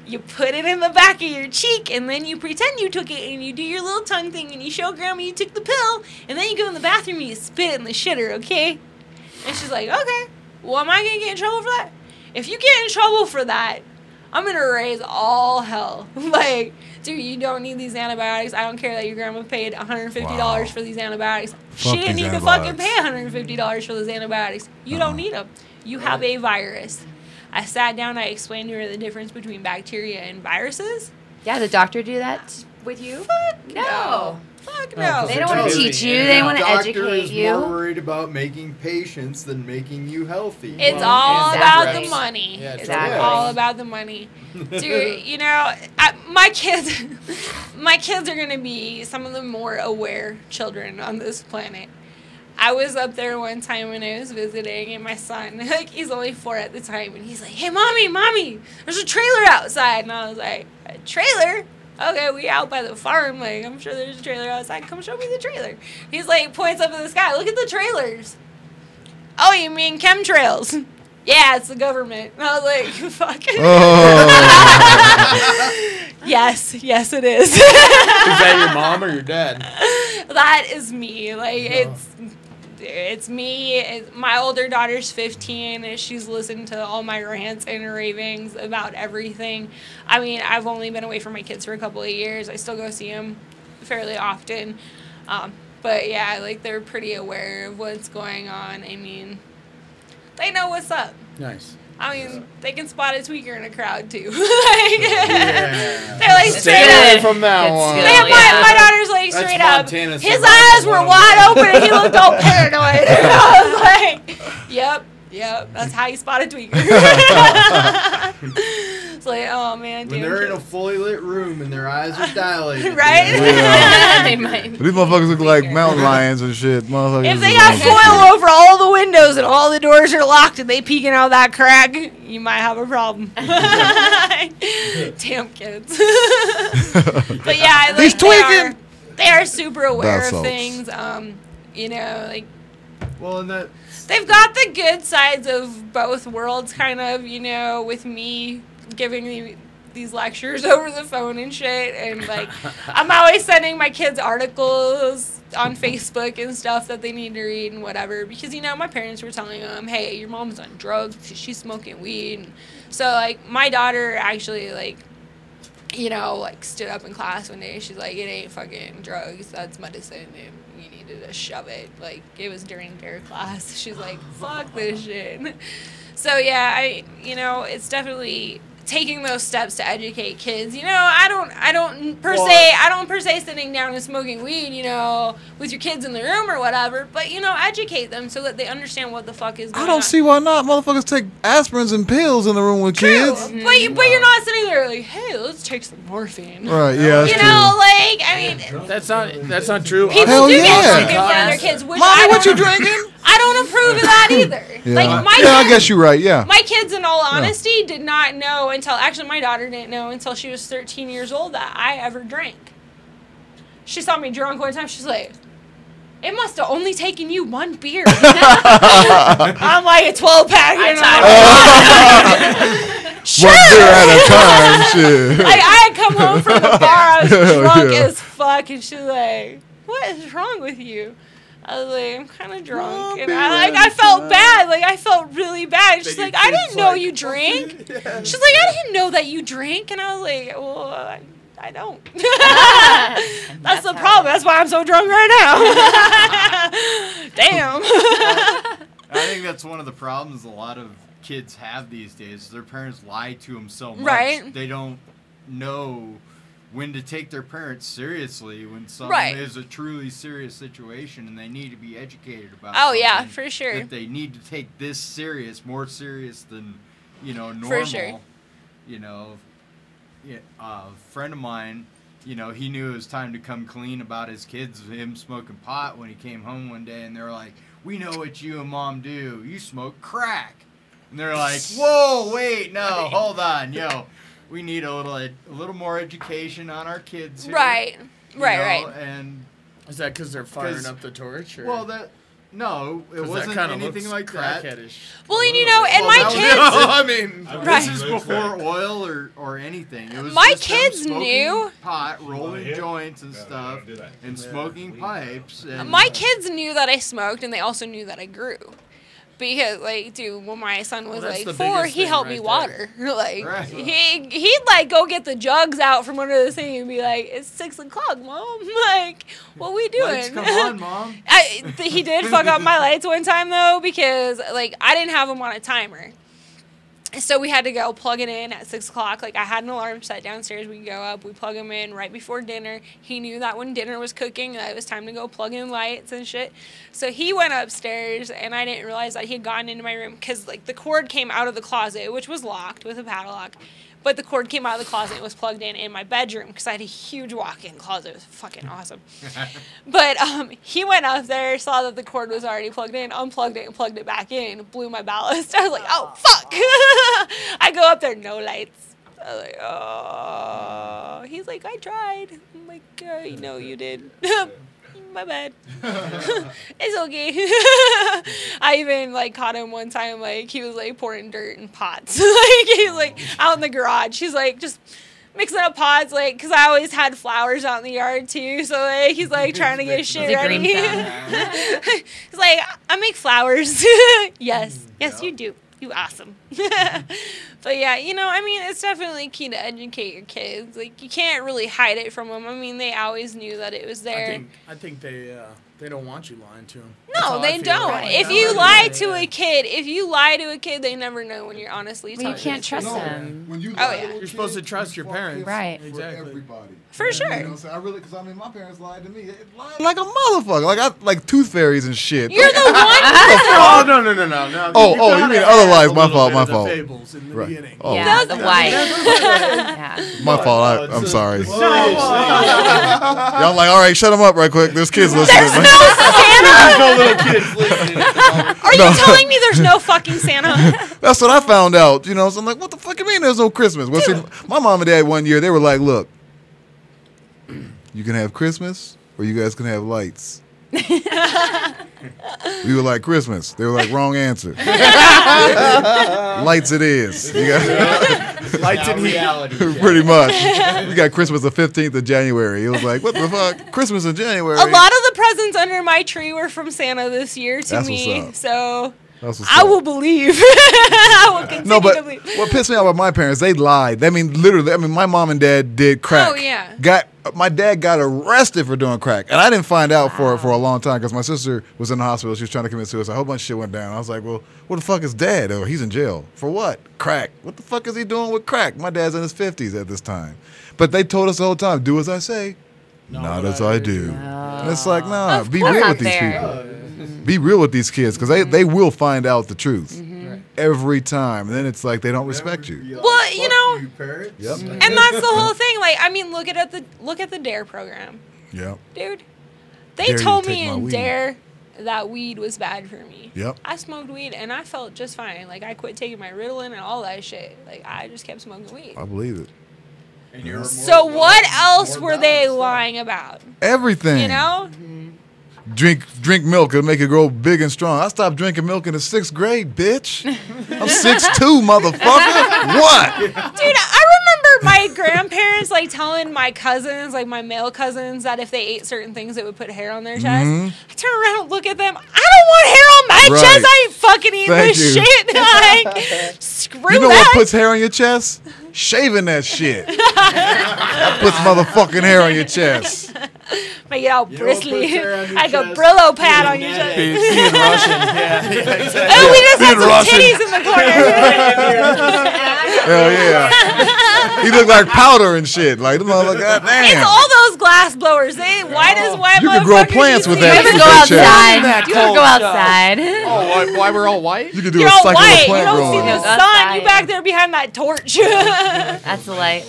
You put it in the back of your cheek, and then you pretend you took it, and you do your little tongue thing, and you show Grandma you took the pill, and then you go in the bathroom and you spit in the shitter, okay? And she's like, okay. Well, am I going to get in trouble for that? If you get in trouble for that, I'm going to raise all hell. Like, dude, you don't need these antibiotics. I don't care that your grandma paid $150 for these antibiotics. Fuck She didn't these need to fucking pay $150 for those antibiotics. You don't need them. You have a virus. I sat down, I explained to her the difference between bacteria and viruses. Yeah, the doctor do that with you? Fuck no. Fuck no. They don't want to teach you. They want to Doctor educate is you. more worried about making patients than making you healthy. It's all about the money. Yeah, It's all about the money. Dude, you know, my kids are going to be some of the more aware children on this planet. I was up there one time when I was visiting, and my son, like, he's only 4 at the time, and he's like, hey, mommy, there's a trailer outside. And I was like, a trailer? Okay, we out by the farm. Like, I'm sure there's a trailer outside. Come show me the trailer. He's like, points up in the sky. Look at the trailers. Oh, you mean chemtrails? Yeah, it's the government. And I was like, fuck. Oh. Yes, it is. Is that your mom or your dad? That is me. Like, it's me. My older daughter's 15, and she's listened to all my rants and ravings about everything. I mean, I've only been away from my kids for a couple of years. I still go see them fairly often. But yeah, like, they're pretty aware of what's going on. I mean, they know what's up. Nice. I mean, they can spot a tweaker in a crowd too. Like, they're like Stay away from that one. My daughter's like That's straight up. Montana's His survival eyes were 101. wide open and he looked all paranoid. And I was like, yep, that's how you spot a tweaker. It's like, oh man, When damn they're in a kids. fully lit room and their eyes are dilated. Right? They might. These motherfuckers look like mountain lions and shit. Motherfuckers If they is got like- foil over all the windows and all the doors are locked and they peeking out that crack, you might have a problem. Damn kids. But yeah, like, He's tweaking. They are super aware Bath of salts. things. You know, like, Well, and that they've got the good sides of both worlds, kind of, you know, with me giving these lectures over the phone and shit. And, like, I'm always sending my kids articles on Facebook and stuff that they need to read and whatever. Because, you know, my parents were telling them, hey, your mom's on drugs. She's smoking weed. And so, like, my daughter actually, like, you know, like, stood up in class one day. She's like, it ain't fucking drugs. That's medicine. And you need to just shove it. Like, it was during their class. She's like, fuck this shit. So, yeah, you know, it's definitely taking those steps to educate kids. You know, I don't per se sitting down and smoking weed, you know, with your kids in the room or whatever, but, you know, educate them so that they understand what the fuck is going on. I don't see why not. Motherfuckers take aspirins and pills in the room with kids. But you're not sitting there like, hey, let's take some morphine. Right, yeah, that's you know, like, I mean, That's not true. people Hell do yeah. get drinking in front of their kids. Which Mommy, I what you don't- drinking? I don't approve of that either. Yeah, Like, my I kids- guess you're right, yeah. My kids, in all honesty, did not know until, actually, my daughter didn't know until she was 13 years old that I ever drank. She saw me drunk one time. She's like, it must have only taken you one beer. I'm like, a 12-pack. You know? Sure. One beer at a time, shit. Like, I had come home from the bar. I was Hell drunk yeah. as fuck. And she's like, what is wrong with you? I was like, I'm kind of drunk. And I felt bad. Like, I felt really bad. She's like, I didn't know you drank. She's like, I didn't know that you drank. And I was like, well, I don't. That's the problem. That's why I'm so drunk right now. Damn. I think that's one of the problems a lot of kids have these days. Their parents lie to them so much. Right. They don't know when to take their parents seriously when something Right. is a truly serious situation and they need to be educated about Oh, yeah, something, for sure. that they need to take this serious, more serious than, you know, normal. For sure. You know, a friend of mine, you know, he knew it was time to come clean about his kids, him smoking pot when he came home one day, and they were like, we know what you and mom do. You smoke crack. And they're like, whoa, wait, no, hold on, yo. We need a little more education on our kids here. Right. you Right. know, And Is that because they're firing up the torch? Or? well, no, it 'Cause wasn't that kinda anything looks like that. crackheadish. Well, you know, and Well, my that was- kids. I mean, Right. This is before oil or anything. It was My just them kids smoking knew. pot, rolling joints and stuff, and smoking pipes. And My kids knew that I smoked, and they also knew that I grew. Because, like, dude, when my son was, that's like, the 4, biggest he thing helped right me there. water. Like, Right. he'd, like, go get the jugs out from under the thing and be like, it's 6 o'clock, Mom. Like, what we doing? Lights come on, Mom. He did fuck up my lights one time, though, because, like, I didn't have them on a timer. So we had to go plug it in at 6 o'clock. Like, I had an alarm set downstairs. We go up, we plug them in right before dinner. He knew that when dinner was cooking, that it was time to go plug in lights and shit. So he went upstairs, and I didn't realize that he had gotten into my room because, like, the cord came out of the closet, which was locked with a padlock. But the cord came out of the closet and was plugged in my bedroom because I had a huge walk-in closet. It was fucking awesome. But he went up there, saw that the cord was already plugged in, unplugged it, and plugged it back in, blew my ballast. I was like, oh, fuck. I go up there, no lights. I was like, oh. He's like, I tried. I'm like, I know you did. My bad. It's okay. I even, like, caught him one time, like, he was, like, pouring dirt in pots. Like, he was, like, out in the garage. He's, like, just mixing up pots, like, because I always had flowers out in the yard, too. So, like, he's, like, trying to get shit ready. He's like, I make flowers. Yes. Yes, you do. You awesome. But yeah, you know, I mean, it's definitely key to educate your kids. Like, you can't really hide it from them. I mean, they always knew that it was there. I think they don't want you lying to them. No, they don't. If you lie to a kid, they never know when you're honestly telling you can't the trust truth. them. When you You're supposed to trust your parents. Right. Exactly. For everybody. For sure. You know what I'm saying? I really, because I mean, my parents lied to me. They lied like a motherfucker. Like tooth fairies and shit. You're the one. Oh, no. Oh, you mean other lives? My fault. Fables in the beginning. Oh. Yeah, the white. Yeah. My fault. I'm sorry. Y'all like, all right, shut them up right quick. There's kids listening. There's no Santa. There's no little kids listening. Are you telling me there's no fucking Santa? That's what I found out. You know, so I'm like, what the fuck you mean there's no Christmas? Well, see, my mom and dad one year, they were like, look, you can have Christmas or you guys can have lights. We were like, Christmas. They were like, wrong answer. Lights it is. You got Lights and reality. Pretty much. We got Christmas the 15th of January. It was like, what the fuck? Christmas in January. A lot of the presents under my tree were from Santa this year to That's me. what's up. So That's what's I up. will believe. I will continue No, to but believe. what pissed me off about my parents, they lied. I mean, literally, my mom and dad did crack. Oh, yeah. My dad got arrested for doing crack. And I didn't find out for a long time because my sister was in the hospital. She was trying to commit suicide. A whole bunch of shit went down. I was like, well, what the fuck is dad? Oh, he's in jail. For what? Crack. What the fuck is he doing with crack? My dad's in his 50s at this time. But they told us the whole time, do as I say, not as I do. And it's like, nah, be real with these people. Be real with these kids because they will find out the truth every time. And then it's like they don't respect you. Well, you know, Yep. and that's the whole thing. Like, I mean, look at the DARE program. Yep. Dude, they Dare told you to me take my in weed. DARE that weed was bad for me. Yep. I smoked weed and I felt just fine. Like, I quit taking my Ritalin and all that shit. Like, I just kept smoking weed. I believe it. So what else were they lying about? Everything. You know? Drink milk. It'll make you grow big and strong. I stopped drinking milk in the 6th grade, bitch. I'm 6'2", motherfucker. What? Dude, I remember my grandparents, like, telling my cousins, like, my male cousins, that if they ate certain things, it would put hair on their chest. Mhm. I turn around and look at them. I don't want hair on my Right. chest. I ain't fucking eating Thank this you. shit. Like, screw You know that. what puts hair on your chest? Shaving that shit. That puts motherfucking hair on your chest. Make it all You know what puts bristly. hair on your Like a chest? Brillo pad on your chest. Being Russian. Yeah, exactly. Oh, we just Being have some Russian. titties in the corner. Hell yeah. He look like powder and shit. Like, this motherfucker, goddamn. It's all those glass blowers. They white as white. You can grow plants with that. You with can go that chest. outside. You can go outside. Oh, why we're all white? You can do You're a all cycle white. of You plant don't see growing. the sun. You back there behind that torch. That's the light.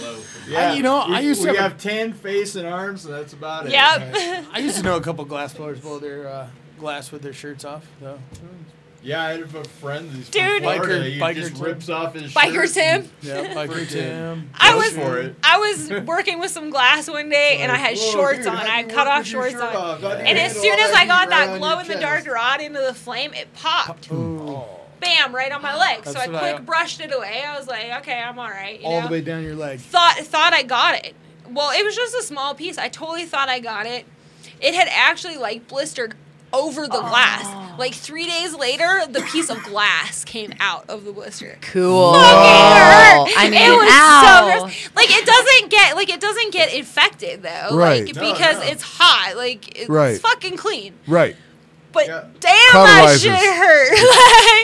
Yeah, I used to we have tan face and arms, and that's about it. Yep. I used to know a couple glass blowers blow their glass with their shirts off, though. Yeah, I have a friend who's Dude. from Florida. He Biker just Tim. rips off his Biker shirt. Tim. Yeah, Biker Tim. I Goes was for it. I was working with some glass one day and I had Whoa, shorts dude, on. how'd I you had cut work off with your shorts shirt on. off? How'd you And as handle soon all as that I got heat that around glow your in the chest? dark rod into the flame, it popped. Bam, right on my leg. So I That's what I- quick brushed it away. I was like, okay, I'm all right. You All know? the way down your leg. Thought I got it. Well, it was just a small piece. I totally thought I got it. It had actually like blistered over the glass. Like 3 days later, the piece of glass came out of the blister. Cool. Fucking hurt. I mean, it was ow. so gross. Like it doesn't get infected though. Right. Like because it's hot. Like it's fucking clean. Right. But damn, that shit Cauterizes. hurt.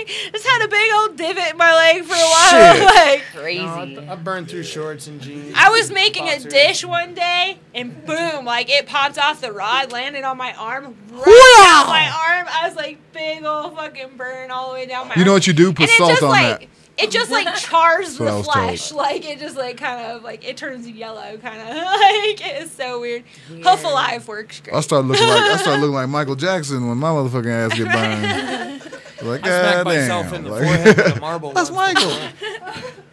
Like, just had a big old divot in my leg for a while. Shit. Like Crazy. I burned through shorts and jeans. I was making a dish one day, and boom, like it popped off the rod, landed on my arm, right down my arm. I was like, big old fucking burn all the way down my arm. You know what you do? Put And it salt just, on like, that. It just like chars That's what I the was flesh. told. Like it just like kind of like it turns yellow, kind of like it is so weird. Hoof Alive works great. I started looking like Michael Jackson when my motherfucking ass get burned. Like, I smacked God myself damn. in the Like- forehead with a marble. That's once. Michael.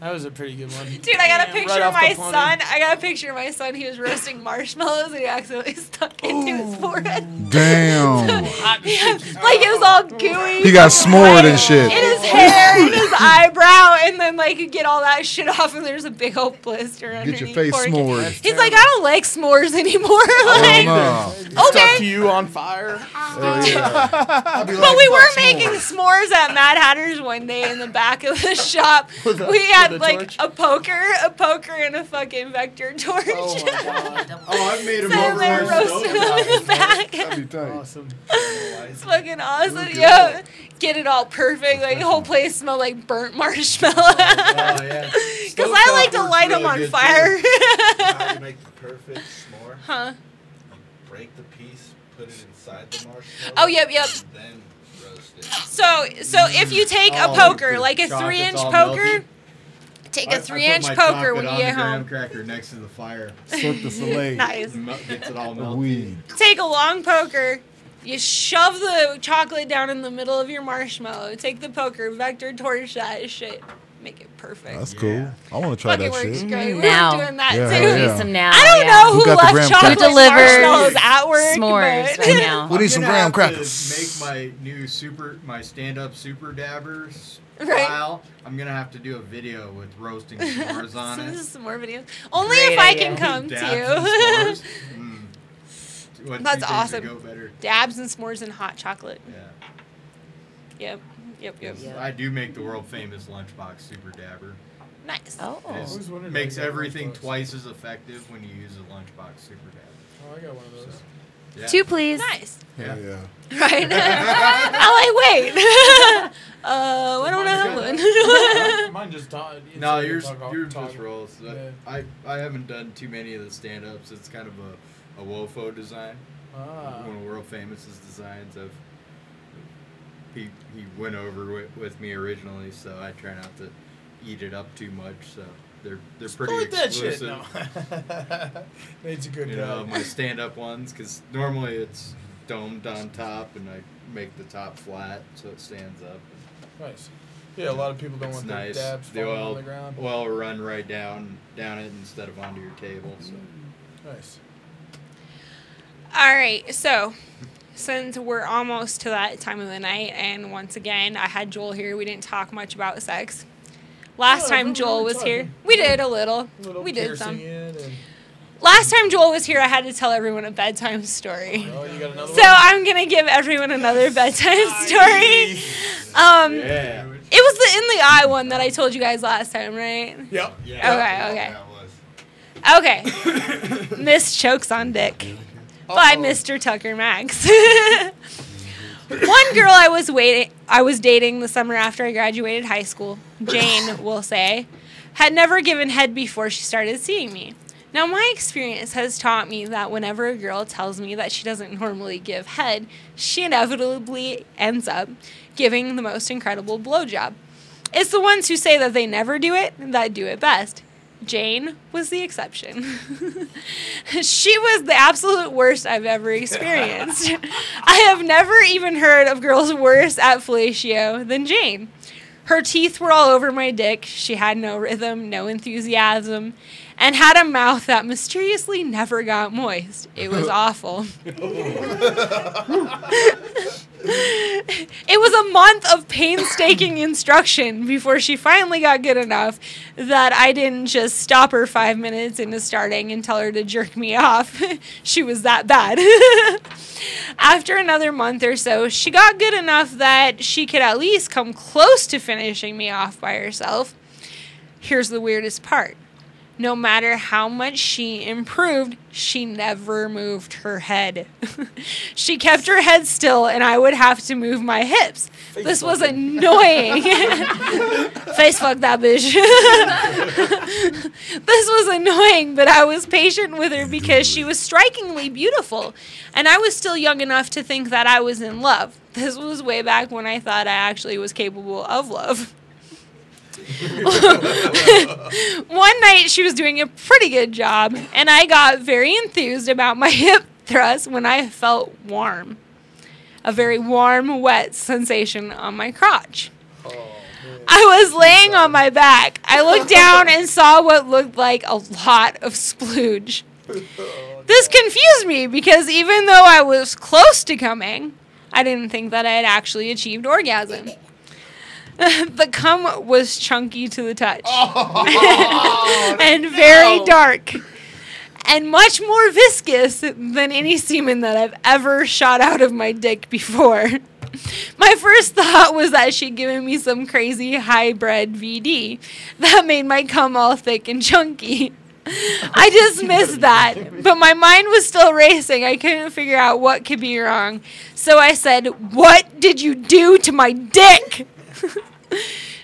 That was a pretty good one. Dude, I got a picture Right of off my the pony. son. I got a picture of my son. He was roasting marshmallows and he accidentally stuck into his forehead. Damn. Like it was all gooey. He got s'mored and shit. In his hair, in his eyebrow, and then like you get all that shit off, and there's a big old blister underneath. Get your face for it. s'mored. He's like, I don't like s'mores anymore. Like, no. Stuck okay. to you on fire. But we were making s'mores at Mad Hatter's one day in the back of the shop. We had with a like torch? a poker, and a fucking vector torch. I've made them Sitting over there my roasting them in the back. That'd be tight. Awesome. It's fucking awesome. Yeah. Get it all perfect. Like the whole place smelled like burnt marshmallow. Because I like to light them on fire. How you make the perfect s'more? Huh? You break the piece, put it inside the marshmallow. Oh, yep. And then roast it. So if you take a poker, like a 3-inch poker, take a 3-inch poker when you get home. Cracker next to the fire. Cirque du Soleil. Nice. Gets it all melted. Weed. Take a long poker. You shove the chocolate down in the middle of your marshmallow. Take the poker, vector torch that shit. Make it perfect. That's cool. I want to try Fucking that works shit. great. Now. We're doing that Yeah, too. yeah. Do some now. I don't yeah. know Who who got the left graham chocolate crackers? Who delivers marshmallows at work. s'mores but- right now. We need some I'm graham gonna have crackers. to make my new my stand-up super dabbers Right. file. I'm gonna have to do a video with roasting s'mores on So it. this is some more videos. Only Great if I idea. can come Dabs to and you. s'mores. What That's two things would awesome. Go better? Dabs and s'mores and hot chocolate. Yeah. Yep. I do make the world famous lunchbox super dabber. Nice. Oh. It always wondered makes how you got everything lunchbox. twice as effective when you use a lunchbox super dabber. Oh, I got one of those. Yeah. 2, please. Nice. Yeah. Yeah. Right. I'm like, wait. I don't have one. Mine just died. No, yours just rolls. Yeah. I haven't done too many of the stand-ups. It's kind of a WOFO design. Ah. One of World Famous's designs. He went over with me originally, so I try not to eat it up too much. So they're pretty Split that shit. exclusive. No. Nate's a good You guy. know, my stand-up ones, because normally it's domed on top, and I make the top flat so it stands up. Nice. Yeah, a lot of people don't It's want nice. their dabs The falling on the ground. oil run right down it instead of onto your table. So. Nice. All right. So, since we're almost to that time of the night, and once again, I had Joel here. We didn't talk much about sex. Last time Joel was here, we did a little. We did some. Last time Joel was here, I had to tell everyone a bedtime story. Oh, you got another So I'm gonna give everyone another bedtime story. Yeah. It was the in the eye one that I told you guys last time, right? Yep. Okay. Okay. Miss Chokes on Dick by Mr. Tucker Max. One girl I was dating the summer after I graduated high school, Jane, we'll say, had never given head before she started seeing me. Now, my experience has taught me that whenever a girl tells me that she doesn't normally give head, she inevitably ends up giving the most incredible blowjob. It's the ones who say that they never do it that do it best. Jane was the exception. She was the absolute worst I've ever experienced. I have never even heard of girls worse at fellatio than Jane. Her teeth were all over my dick. She had no rhythm, no enthusiasm, and had a mouth that mysteriously never got moist. It was awful. It was a month of painstaking instruction before she finally got good enough that I didn't just stop her 5 minutes into starting and tell her to jerk me off. She was that bad. After another month or so, she got good enough that she could at least come close to finishing me off by herself. Here's the weirdest part. No matter how much she improved, she never moved her head. She kept her head still, and I would have to move my hips. This was annoying. Face fuck that bitch. This was annoying, but I was patient with her because she was strikingly beautiful, and I was still young enough to think that I was in love. This was way back when I thought I actually was capable of love. One night she was doing a pretty good job, and I got very enthused about my hip thrust when I felt warm. A very warm, wet sensation on my crotch. I was laying on my back. I looked down and saw what looked like a lot of splooge. This confused me because even though I was close to coming, I didn't think that I had actually achieved orgasm. The cum was chunky to the touch and very dark and much more viscous than any semen that I've ever shot out of my dick before. My first thought was that she'd given me some crazy hybrid VD that made my cum all thick and chunky. I dismissed that, but my mind was still racing. I couldn't figure out what could be wrong. So I said, "What did you do to my dick?"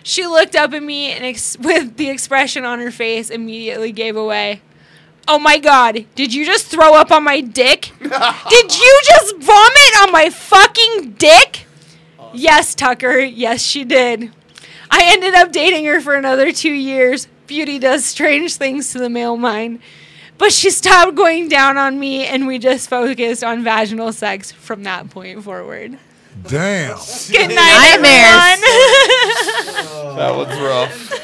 She looked up at me and with the expression on her face immediately gave away. "Oh my God, did you just throw up on my dick? Did you just vomit on my fucking dick?" Awesome. Yes, Tucker, yes she did. I ended up dating her for another 2 years. Beauty does strange things to the male mind. But she stopped going down on me and we just focused on vaginal sex from that point forward. Damn. Good night, everyone. That was rough.